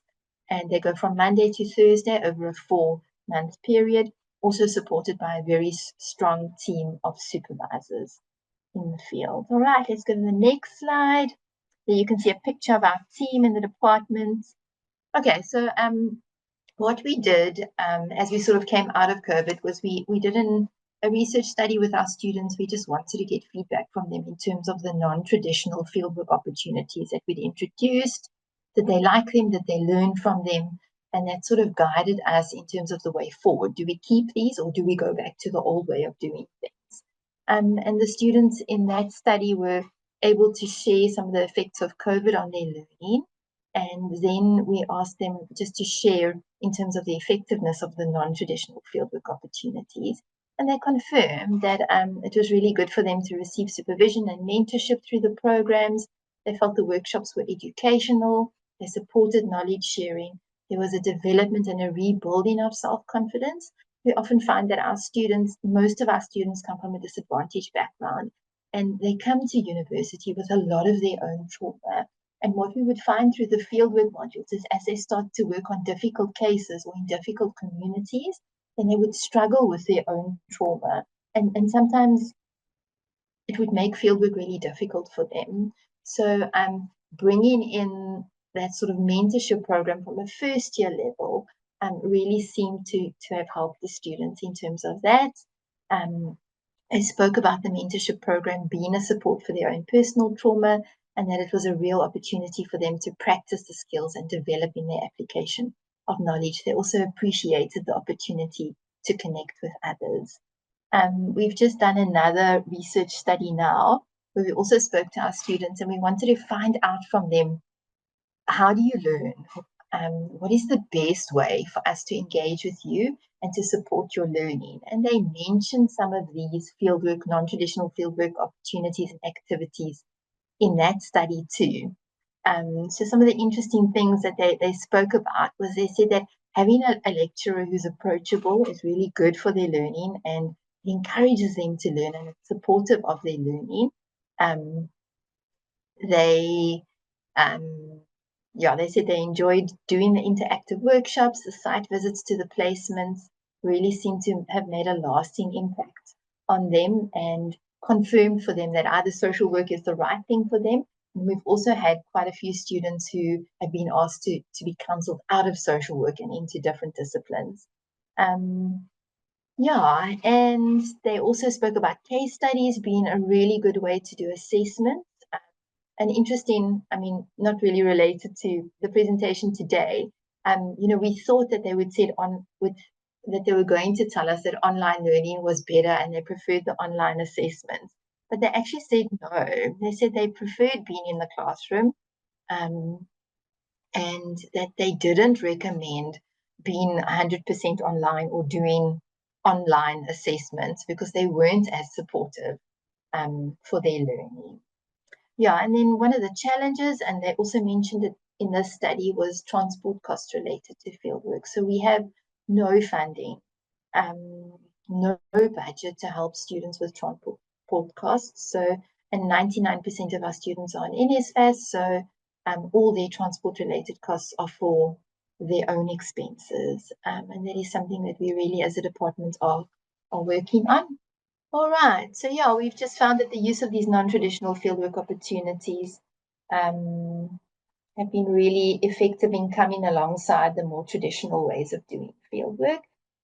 and they go from Monday to Thursday over a 4-month period, also supported by a very strong team of supervisors in the field. All right, let's go to the next slide. There you can see a picture of our team in the department. Okay, so what we did as we sort of came out of COVID was we did a research study with our students. We just wanted to get feedback from them in terms of the non-traditional fieldwork opportunities that we'd introduced. Did they like them? Did they learn from them? And that sort of guided us in terms of the way forward. Do we keep these or do we go back to the old way of doing things? And the students in that study were able to share some of the effects of COVID on their learning. And then we asked them just to share in terms of the effectiveness of the non-traditional fieldwork opportunities. And they confirmed that it was really good for them to receive supervision and mentorship through the programs. They felt the workshops were educational. They supported knowledge sharing. There was a development and a rebuilding of self-confidence. We often find that our students, most of our students come from a disadvantaged background, and they come to university with a lot of their own trauma. And what we would find through the fieldwork modules is as they start to work on difficult cases or in difficult communities, then they would struggle with their own trauma. And sometimes it would make fieldwork really difficult for them. So bringing in that sort of mentorship program from a first year level really seemed to have helped the students in terms of that. I spoke about the mentorship program being a support for their own personal trauma, and that it was a real opportunity for them to practice the skills and develop in their application of knowledge. They also appreciated the opportunity to connect with others. We've just done another research study now where we also spoke to our students, and we wanted to find out from them, how do you learn? What is the best way for us to engage with you and to support your learning? And they mentioned some of these fieldwork, non-traditional fieldwork opportunities and activities in that study too. So some of the interesting things that they spoke about was they said that having a lecturer who's approachable is really good for their learning and encourages them to learn and it's supportive of their learning. They said they enjoyed doing the interactive workshops, the site visits to the placements really seemed to have made a lasting impact on them and confirmed for them that either social work is the right thing for them. And we've also had quite a few students who have been asked to be counseled out of social work and into different disciplines. And they also spoke about case studies being a really good way to do assessment. And interesting, not really related to the presentation today. We thought that they would say that they were going to tell us that online learning was better and they preferred the online assessments. But they actually said no. They said they preferred being in the classroom, and that they didn't recommend being 100% online or doing online assessments because they weren't as supportive for their learning. And then one of the challenges, and they also mentioned it in this study, was transport costs related to fieldwork. So we have no funding, no budget to help students with transport costs. So, and 99% of our students are on NSFAS, so all their transport related costs are for their own expenses. And that is something that we really as a department are working on. All right, so we've just found that the use of these non-traditional fieldwork opportunities have been really effective in coming alongside the more traditional ways of doing fieldwork.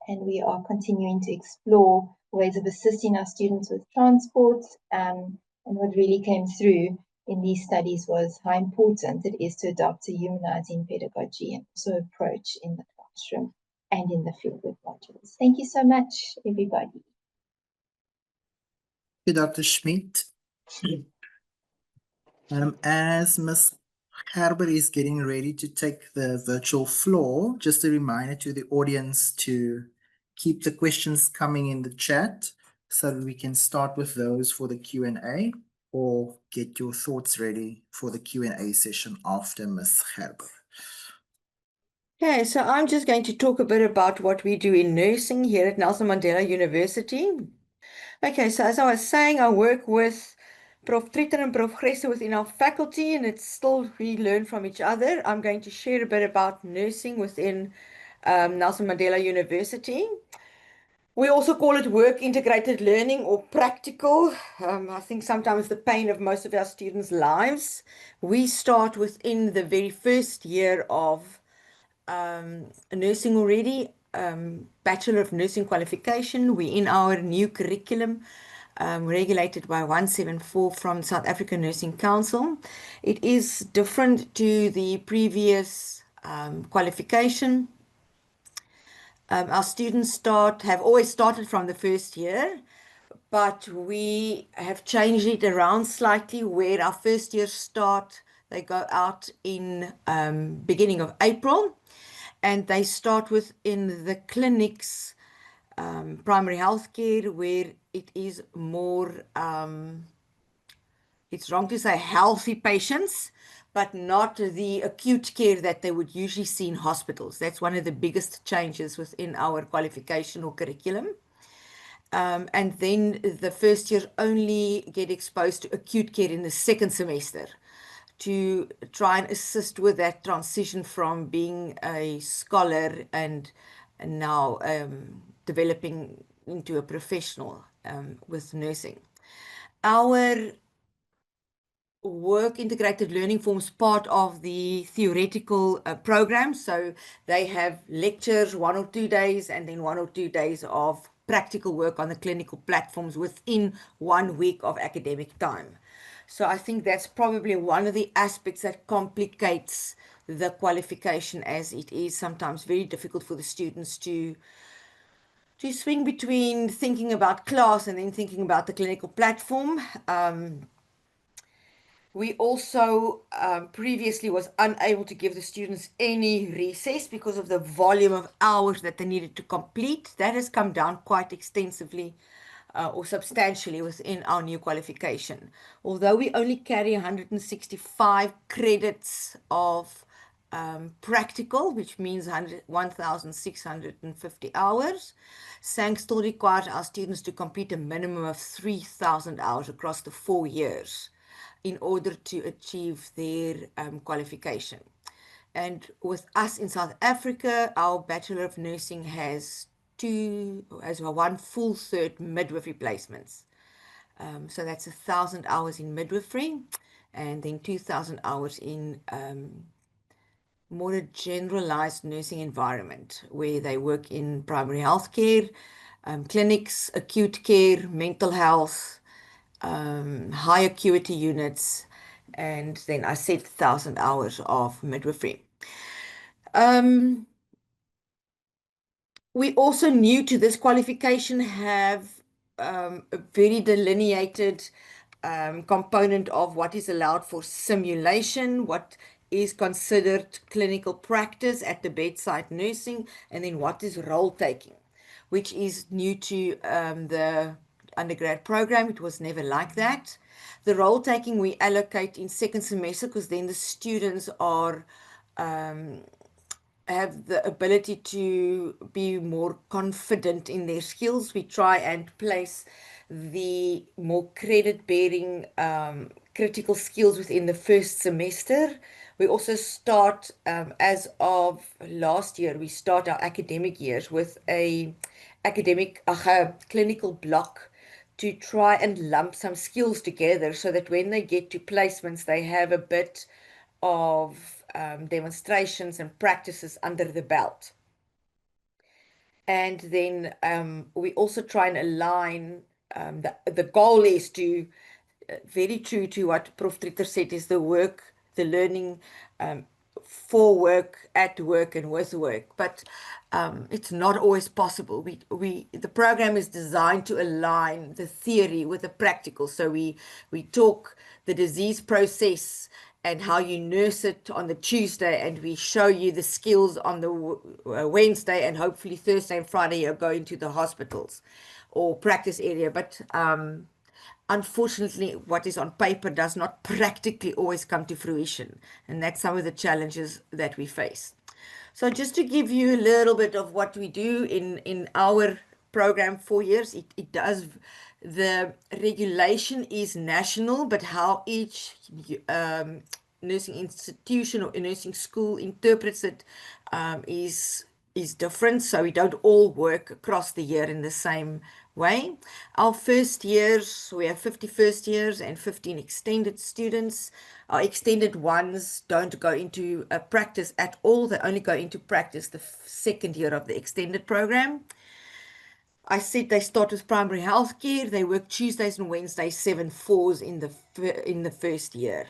And we are continuing to explore ways of assisting our students with transport. And what really came through in these studies was how important it is to adopt a humanizing pedagogy and also approach in the classroom and in the fieldwork modules. Thank you so much, everybody. Dr. Schmidt. As Ms. Gerber is getting ready to take the virtual floor, just a reminder to the audience to keep the questions coming in the chat so that we can start with those for the Q&A or get your thoughts ready for the Q&A session after Ms. Gerber. Okay, so I'm just going to talk a bit about what we do in nursing here at Nelson Mandela University. Okay, so as I was saying, I work with Prof. Treter and Prof. Gresse within our faculty, and it's still we learn from each other. I'm going to share a bit about nursing within Nelson Mandela University. We also call it work integrated learning or practical. I think sometimes the pain of most of our students' lives. We start within the very first year of nursing already, Bachelor of Nursing qualification. We're in our new curriculum, regulated by 174 from South African Nursing Council. It is different to the previous qualification. Our students have always started from the first year, but we have changed it around slightly where our first year start, they go out in beginning of April, and they start within the clinics, primary health care, where it is more, it's wrong to say healthy patients, but not the acute care that they would usually see in hospitals. That's one of the biggest changes within our qualification or curriculum. And then the first year only get exposed to acute care in the second semester to try and assist with that transition from being a scholar and now developing into a professional with nursing. Our work integrated learning forms part of the theoretical program. So they have lectures 1 or 2 days and then 1 or 2 days of practical work on the clinical platforms within 1 week of academic time. So I think that's probably one of the aspects that complicates the qualification, as it is sometimes very difficult for the students to swing between thinking about class and then thinking about the clinical platform. We also previously was unable to give the students any recess because of the volume of hours that they needed to complete. That has come down quite extensively or substantially within our new qualification. Although we only carry 165 credits of practical, which means 1,650 hours, SANG still requires our students to complete a minimum of 3,000 hours across the 4 years in order to achieve their qualification. And with us in South Africa, our Bachelor of Nursing has 1 full third midwifery placements. So that's 1,000 hours in midwifery and then 2,000 hours in more a generalized nursing environment where they work in primary health care, clinics, acute care, mental health, high acuity units, and then I said 1,000 hours of midwifery. We also new to this qualification have a very delineated component of what is allowed for simulation, what is considered clinical practice at the bedside nursing, and then what is role taking, which is new to the undergrad program. It was never like that. The role taking we allocate in second semester because then the students are have the ability to be more confident in their skills. We try and place the more credit-bearing critical skills within the first semester. We also start, as of last year, we start our academic years with a clinical block to try and lump some skills together so that when they get to placements, they have a bit of demonstrations and practices under the belt. And then we also try and align, the goal is to, very true to what Prof. Tretter said, is the learning for work, at work, and with work. But it's not always possible. The program is designed to align the theory with the practical. So we talk the disease process and how you nurse it on the Tuesday, and we show you the skills on the Wednesday, and hopefully Thursday and Friday you're going to the hospitals or practice area. But unfortunately, what is on paper does not practically always come to fruition, and that's some of the challenges that we face. So just to give you a little bit of what we do in our program, 4 years, the regulation is national, but how each nursing institution or nursing school interprets it is is different, so we don't all work across the year in the same way. Our first years, we have 50 first years and 15 extended students. Our extended ones don't go into practice at all. They only go into practice the second year of the extended program. I said they start with primary health care. They work Tuesdays and Wednesdays, 7/4s in the first year.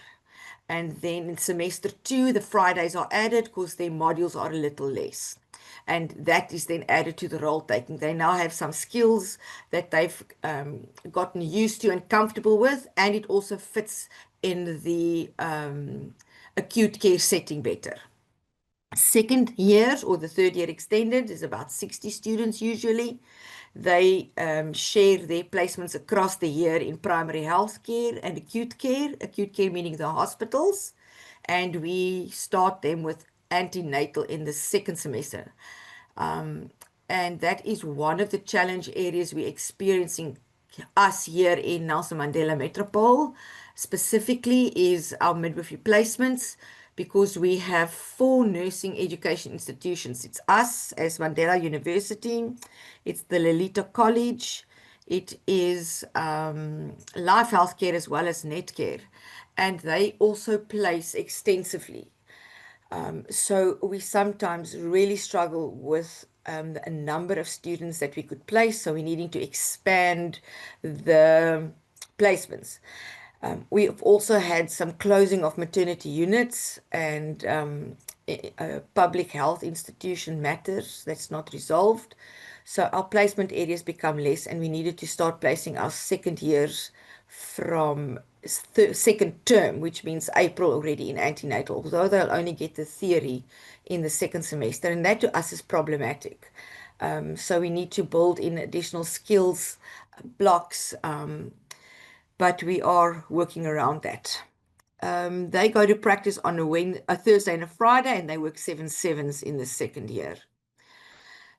And then in semester 2, the Fridays are added because their modules are a little less. And that is then added to the role taking. They now have some skills that they've gotten used to and comfortable with, and it also fits in the acute care setting better. Second years or the third year extended is about 60 students usually. They share their placements across the year in primary health care and acute care meaning the hospitals, and we start them with antenatal in the second semester. And that is one of the challenge areas we're experiencing us here in Nelson Mandela Metropole, specifically is our midwifery placements, because we have 4 nursing education institutions. It's us as Mandela University, it's the Lolita College, it is Life Healthcare as well as Netcare, and they also place extensively. So we sometimes really struggle with a number of students that we could place, so we're needing to expand the placements. We have also had some closing of maternity units and public health institution matters that's not resolved. So our placement areas become less, and we needed to start placing our second years from second term, which means April already in antenatal, although they'll only get the theory in the second semester, and that to us is problematic. So we need to build in additional skills blocks, but we are working around that. They go to practice on a Thursday and a Friday, and they work 7/7s in the second year.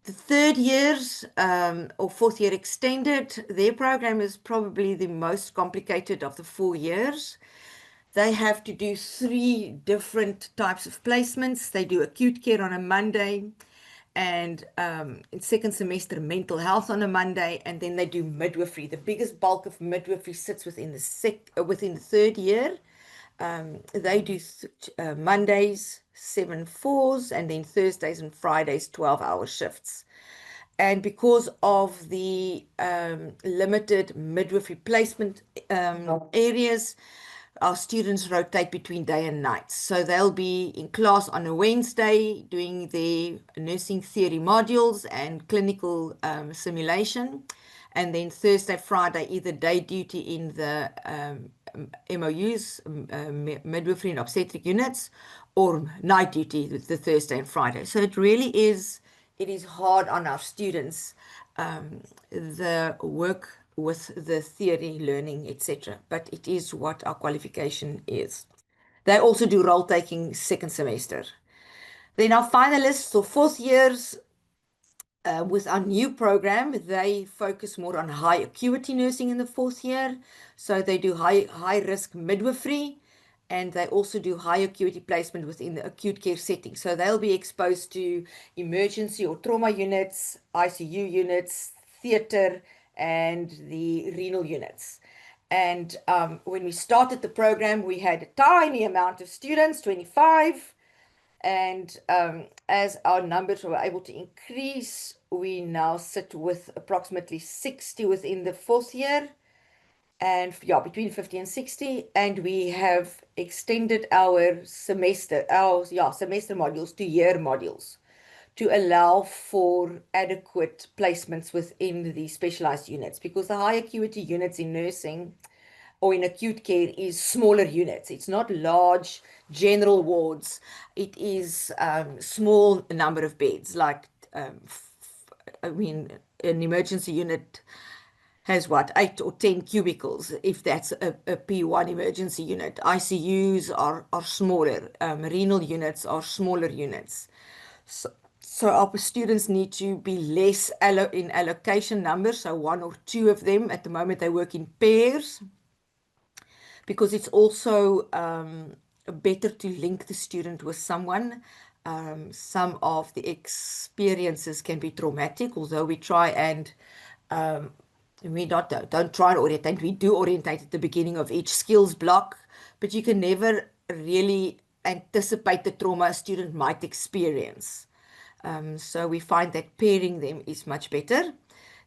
The third years or fourth year extended, their program is probably the most complicated of the 4 years. They have to do 3 different types of placements. They do acute care on a Monday, and in second semester mental health on a Monday, and then they do midwifery. The biggest bulk of midwifery sits within the third year. They do Mondays 7/4s, and then Thursdays and Fridays 12-hour shifts. And because of the limited midwifery placement areas, our students rotate between day and night. So they'll be in class on a Wednesday doing their nursing theory modules and clinical simulation. And then Thursday, Friday, either day duty in the MOUs, midwifery and obstetric units, or night duty the Thursday and Friday. So it really is, it is hard on our students, the work with the theory learning, etc. But it is what our qualification is. They also do role taking second semester. Then our finalists or fourth years, with our new program, they focus more on high acuity nursing in the fourth year. So they do high risk midwifery, and they also do high acuity placement within the acute care setting. So they'll be exposed to emergency or trauma units, ICU units, theater, and the renal units. And when we started the program, we had a tiny amount of students, 25. And as our numbers were able to increase, we now sit with approximately 60 within the fourth year, and between 50 and 60. And we have extended our semester modules to year modules to allow for adequate placements within the specialized units, because the high acuity units in nursing or in acute care is smaller units. It's not large general wards. It is small number of beds. Like, an emergency unit has 8 or 10 cubicles, if that's a P1 emergency unit. ICUs are smaller. Renal units are smaller units. So our students need to be less in allocation numbers, so 1 or 2 of them. At the moment, they work in pairs, because it's also better to link the student with someone Some of the experiences can be traumatic, although we try and we don't try and orientate. We do orientate at the beginning of each skills block, but you can never really anticipate the trauma a student might experience. So we find that pairing them is much better.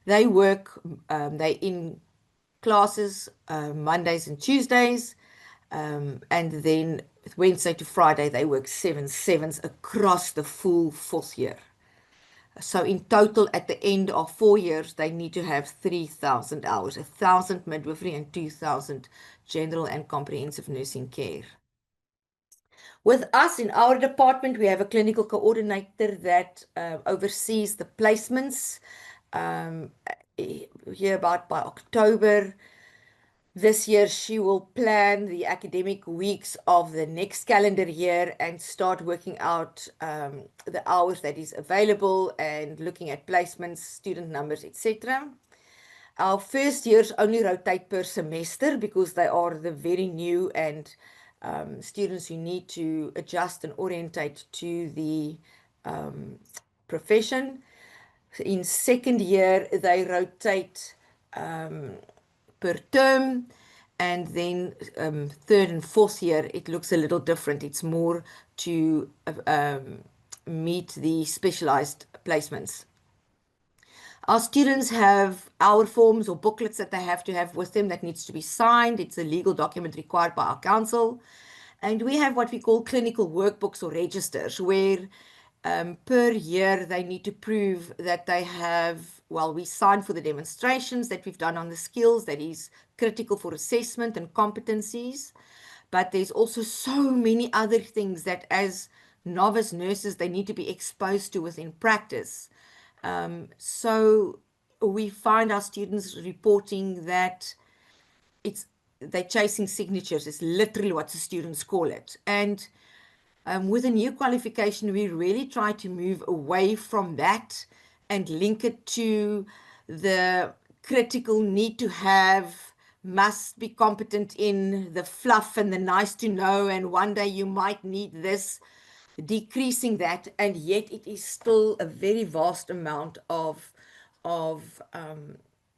They work, they in classes Mondays and Tuesdays, and then Wednesday to Friday they work 7/7s across the full 4th year. So in total, at the end of 4 years, they need to have 3,000 hours, 1,000 midwifery and 2,000 general and comprehensive nursing care. With us in our department, we have a clinical coordinator that oversees the placements. Here about by October this year, she will plan the academic weeks of the next calendar year and start working out the hours that is available and looking at placements, student numbers, etc. Our first years only rotate per semester because they are the very new and students who need to adjust and orientate to the profession. In second year, they rotate per term, and then third and fourth year, it looks a little different. It's more to meet the specialized placements. Our students have our forms or booklets that they have to have with them that needs to be signed. It's a legal document required by our council. And we have what we call clinical workbooks or registers, where per year they need to prove that they have, well, we sign for the demonstrations that we've done on the skills that is critical for assessment and competencies. But there's also so many other things that as novice nurses they need to be exposed to within practice. So we find our students reporting that they're chasing signatures. It's literally what the students call it. And with a new qualification, we really try to move away from that and link it to the critical need to have, must be competent in, the fluff and the nice to know, and one day you might need this, decreasing that, and yet it is still a very vast amount of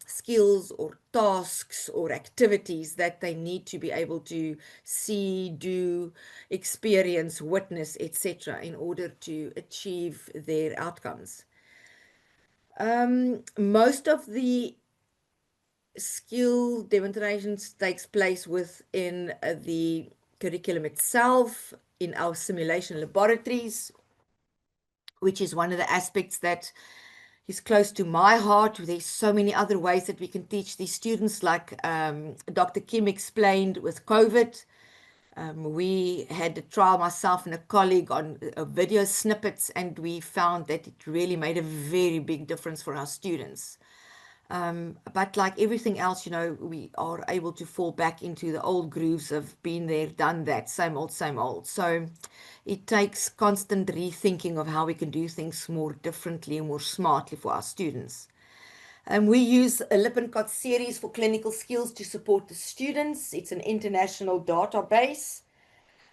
skills or tasks or activities that they need to be able to see, do, experience, witness, etc., in order to achieve their outcomes. Most of the skill demonstrations takes place within the curriculum itself, in our simulation laboratories, which is one of the aspects that is close to my heart. There's so many other ways that we can teach these students, like Dr. Kim explained with COVID. We had a trial, myself and a colleague, on video snippets, and we found that it really made a very big difference for our students. But like everything else, you know, we are able to fall back into the old grooves of been there, done that, same old, same old. So it takes constant rethinking of how we can do things more differently and more smartly for our students. We use a Lippincott series for clinical skills to support the students. It's an international database.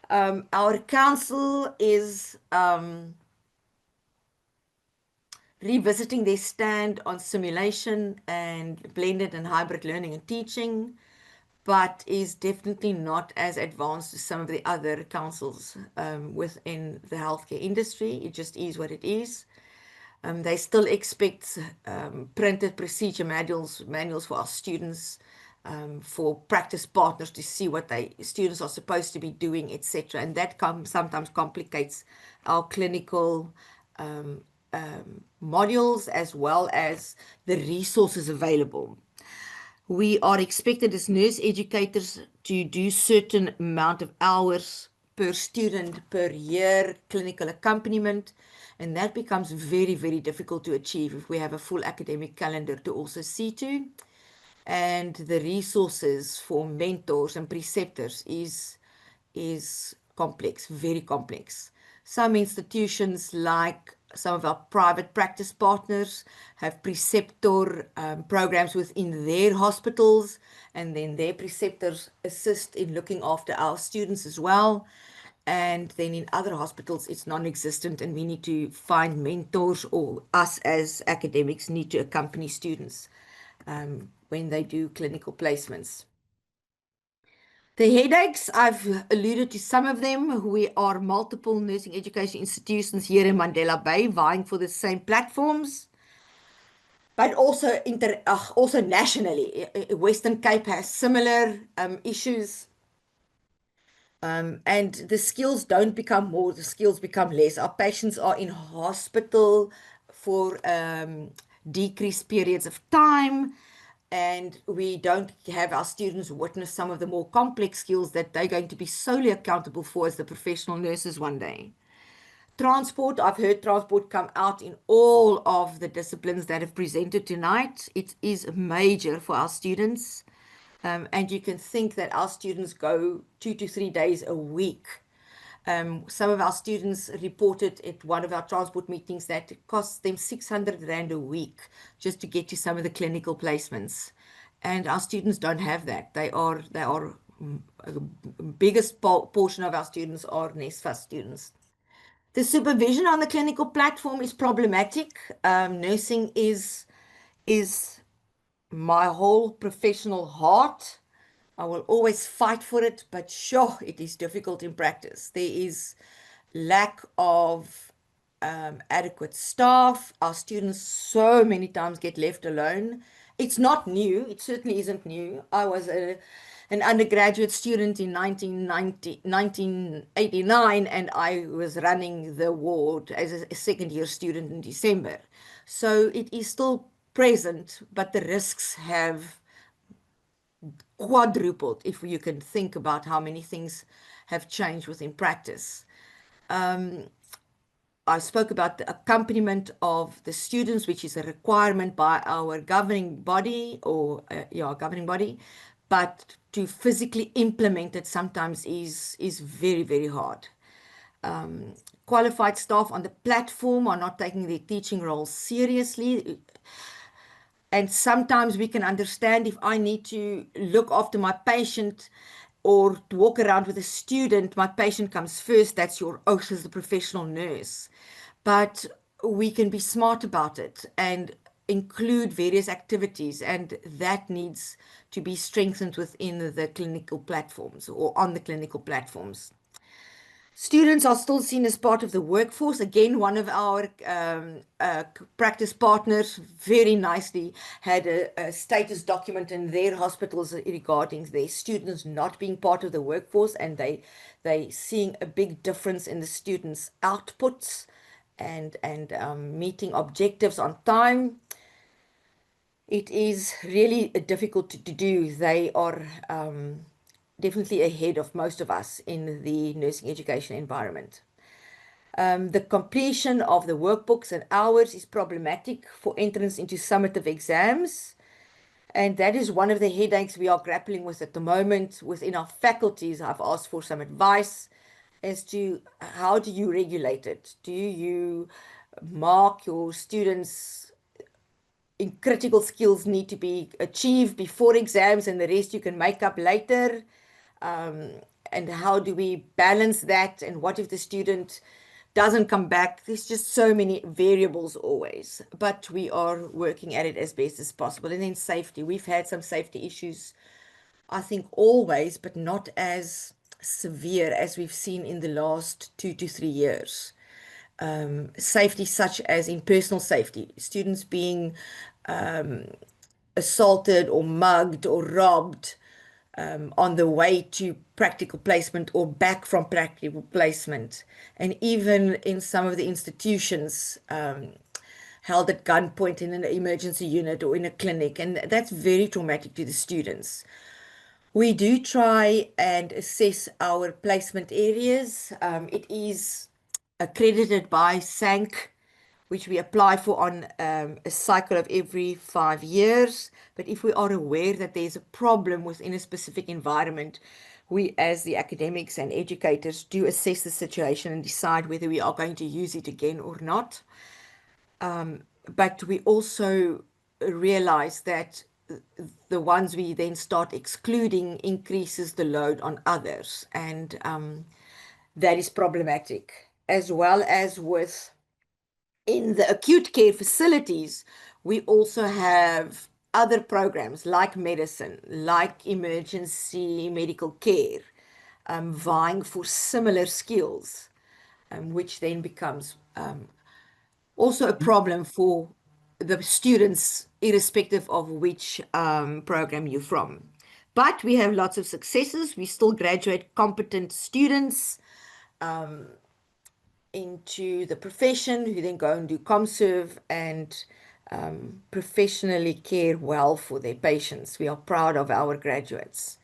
Our council is revisiting their stand on simulation and blended and hybrid learning and teaching, but is definitely not as advanced as some of the other councils within the healthcare industry. It just is what it is. They still expect printed procedure manuals for our students, for practice partners to see what students are supposed to be doing, etc. And that sometimes complicates our clinical modules as well as the resources available. We are expected as nurse educators to do certain amount of hours per student per year clinical accompaniment, and that becomes very, very difficult to achieve if we have a full academic calendar to also see to. And the resources for mentors and preceptors is complex, very complex. Some institutions, like some of our private practice partners, have preceptor programs within their hospitals, and then their preceptors assist in looking after our students as well. and then in other hospitals it's non-existent, and we need to find mentors, or us as academics need to accompany students when they do clinical placements. The headaches, I've alluded to some of them. We are multiple nursing education institutions here in Mandela Bay vying for the same platforms, but also also nationally. Western Cape has similar issues. And the skills don't become more, the skills become less. Our patients are in hospital for decreased periods of time, and we don't have our students witness some of the more complex skills that they're going to be solely accountable for as the professional nurses one day. Transport, I've heard transport come out in all of the disciplines that have presented tonight. It is major for our students. And you can think that our students go 2 to 3 days a week. Some of our students reported at one of our transport meetings that it costs them 600 Rand a week just to get to some of the clinical placements. And our students don't have that. They are biggest portion of our students are NSFAS students. The supervision on the clinical platform is problematic. Nursing is my whole professional heart. I will always fight for it, but sure, it is difficult in practice. There is lack of adequate staff. Our students so many times get left alone. It's not new. It certainly isn't new. I was an undergraduate student in 1989, and I was running the ward as a second-year student in December. So it is still present, but the risks have quadrupled if you can think about how many things have changed within practice. I spoke about the accompaniment of the students, which is a requirement by our governing body, governing body, but to physically implement it sometimes is very, very hard. Qualified staff on the platform are not taking their teaching role seriously. And sometimes we can understand if I need to look after my patient or to walk around with a student, my patient comes first. That's your oath as the professional nurse. But we can be smart about it and include various activities, and that needs to be strengthened within the clinical platforms or on the clinical platforms. Students are still seen as part of the workforce. Again, one of our practice partners very nicely had a status document in their hospitals regarding their students not being part of the workforce, and they seeing a big difference in the students' outputs and meeting objectives on time. It is really difficult to do. They are definitely ahead of most of us in the nursing education environment. The completion of the workbooks and hours is problematic for entrance into summative exams. And that is one of the headaches we are grappling with at the moment within our faculties. I've asked for some advice as to how do you regulate it? Do you mark your students in critical skills need to be achieved before exams and the rest you can make up later? And how do we balance that? And what if the student doesn't come back? There's just so many variables always, but we are working at it as best as possible. And then safety, we've had some safety issues, I think always, but not as severe as we've seen in the last 2 to 3 years. Safety such as in personal safety, students being assaulted or mugged or robbed on the way to practical placement or back from practical placement, and even in some of the institutions held at gunpoint in an emergency unit or in a clinic, and that's very traumatic to the students. We do try and assess our placement areas. It is accredited by SANC, which we apply for on a cycle of every 5 years. But if we are aware that there's a problem within a specific environment, we as the academics and educators do assess the situation and decide whether we are going to use it again or not. But we also realize that the ones we then start excluding increases the load on others. And that is problematic, as well as in the acute care facilities, we also have other programs like medicine, like emergency medical care, vying for similar skills, which then becomes also a problem for the students, irrespective of which program you're from. But we have lots of successes. We still graduate competent students into the profession who then go and do ComServe and professionally care well for their patients. We are proud of our graduates.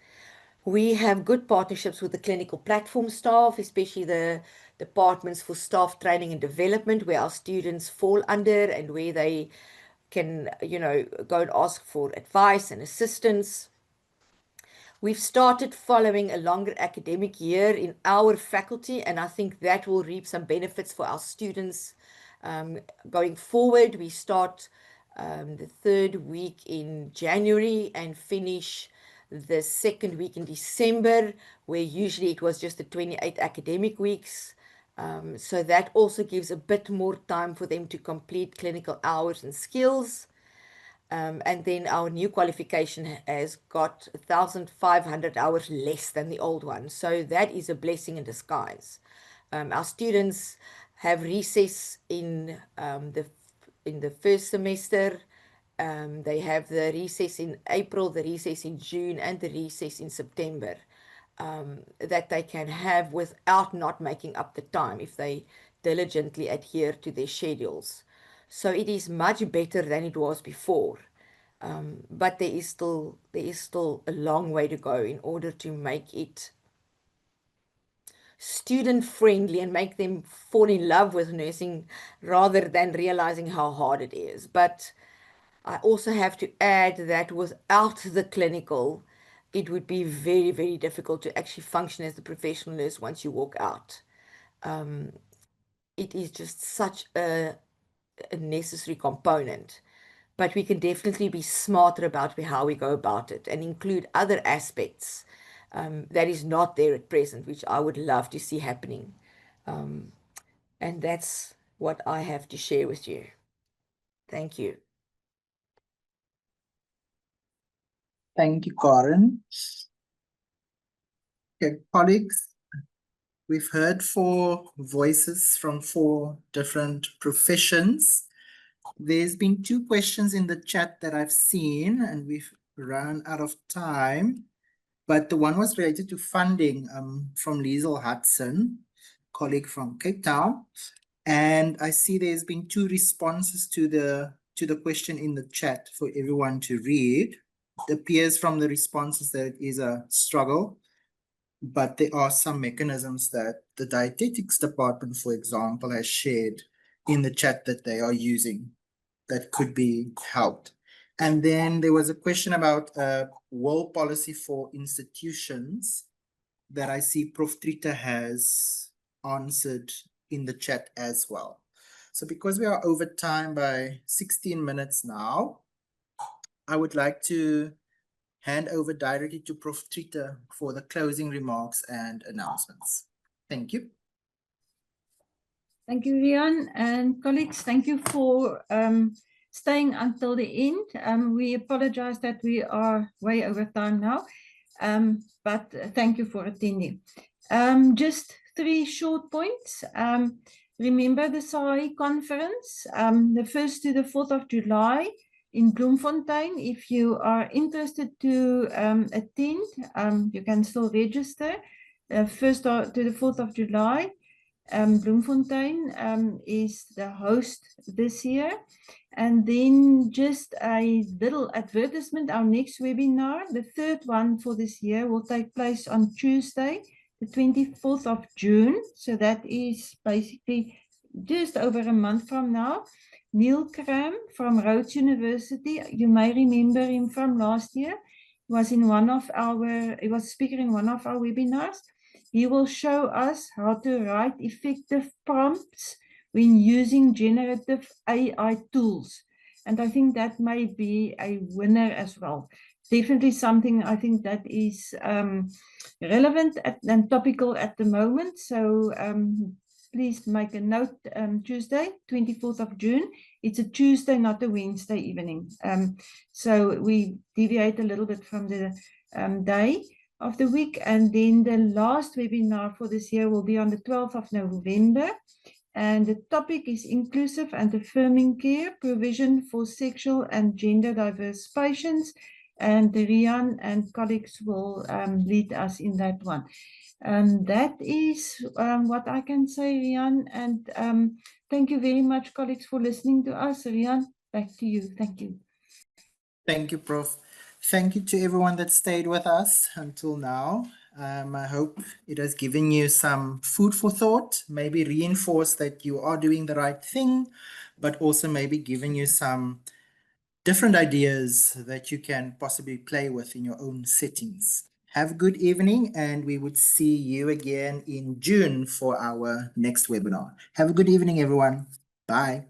We have good partnerships with the clinical platform staff, especially the departments for staff training and development, where our students fall under and where they can, go and ask for advice and assistance. We've started following a longer academic year in our faculty, and I think that will reap some benefits for our students going forward. We start the 3rd week in January and finish the 2nd week in December, where usually it was just the 28 academic weeks. So that also gives a bit more time for them to complete clinical hours and skills. And then our new qualification has got 1,500 hours less than the old one. So that is a blessing in disguise. Our students have recess in the first semester. They have the recess in April, the recess in June, and the recess in September that they can have without not making up the time if they diligently adhere to their schedules. So it is much better than it was before. But there is still a long way to go in order to make it student friendly and make them fall in love with nursing rather than realizing how hard it is. But I also have to add that without the clinical, it would be very, very difficult to actually function as a professional nurse once you walk out. It is just such a necessary component. But we can definitely be smarter about how we go about it and include other aspects that is not there at present, which I would love to see happening. And that's what I have to share with you. Thank you. Thank you, Karen. Okay, colleagues, we've heard 4 voices from 4 different professions. There's been 2 questions in the chat that I've seen, and we've run out of time. But the one was related to funding from Liesel Hudson, colleague from Cape Town. And I see there's been 2 responses to the question in the chat for everyone to read. It appears from the responses that it is a struggle, but there are some mechanisms that the dietetics department, for example, has shared in the chat that they are using that could be helped. And then there was a question about world policy for institutions that I see Prof. Trita has answered in the chat as well. So because we are over time by 16 minutes now, I would like to hand over directly to Prof. Trita for the closing remarks and announcements. Thank you. Thank you, Riaan. And colleagues, thank you for staying until the end. We apologize that we are way over time now, but thank you for attending. Just 3 short points. Remember the SAI conference, the 1st to the 4th of July in Bloemfontein. If you are interested to attend, you can still register. 1st to the 4th of July. Bloemfontein is the host this year. And then just a little advertisement, our next webinar, the 3rd one for this year, will take place on Tuesday, the 24th of June. So that is basically just over a month from now. Neil Cram from Rhodes University, you may remember him from last year, he was a speaker in one of our webinars. He will show us how to write effective prompts when using generative AI tools. And I think that may be a winner as well. definitely something I think that is relevant and topical at the moment. So please make a note, Tuesday, 24th of June. It's a Tuesday, not a Wednesday evening. So we deviate a little bit from the day of the week. And then the last webinar for this year will be on the 12th of November. And the topic is inclusive and affirming care, provision for sexual and gender diverse patients. And Rian and colleagues will lead us in that one. That is what I can say, Rian. And thank you very much, colleagues, for listening to us. Rian, back to you. Thank you. Thank you, Prof. Thank you to everyone that stayed with us until now. I hope it has given you some food for thought, maybe reinforced that you are doing the right thing, but also maybe given you some different ideas that you can possibly play with in your own settings. Have a good evening, and we would see you again in June for our next webinar. Have a good evening, everyone. Bye.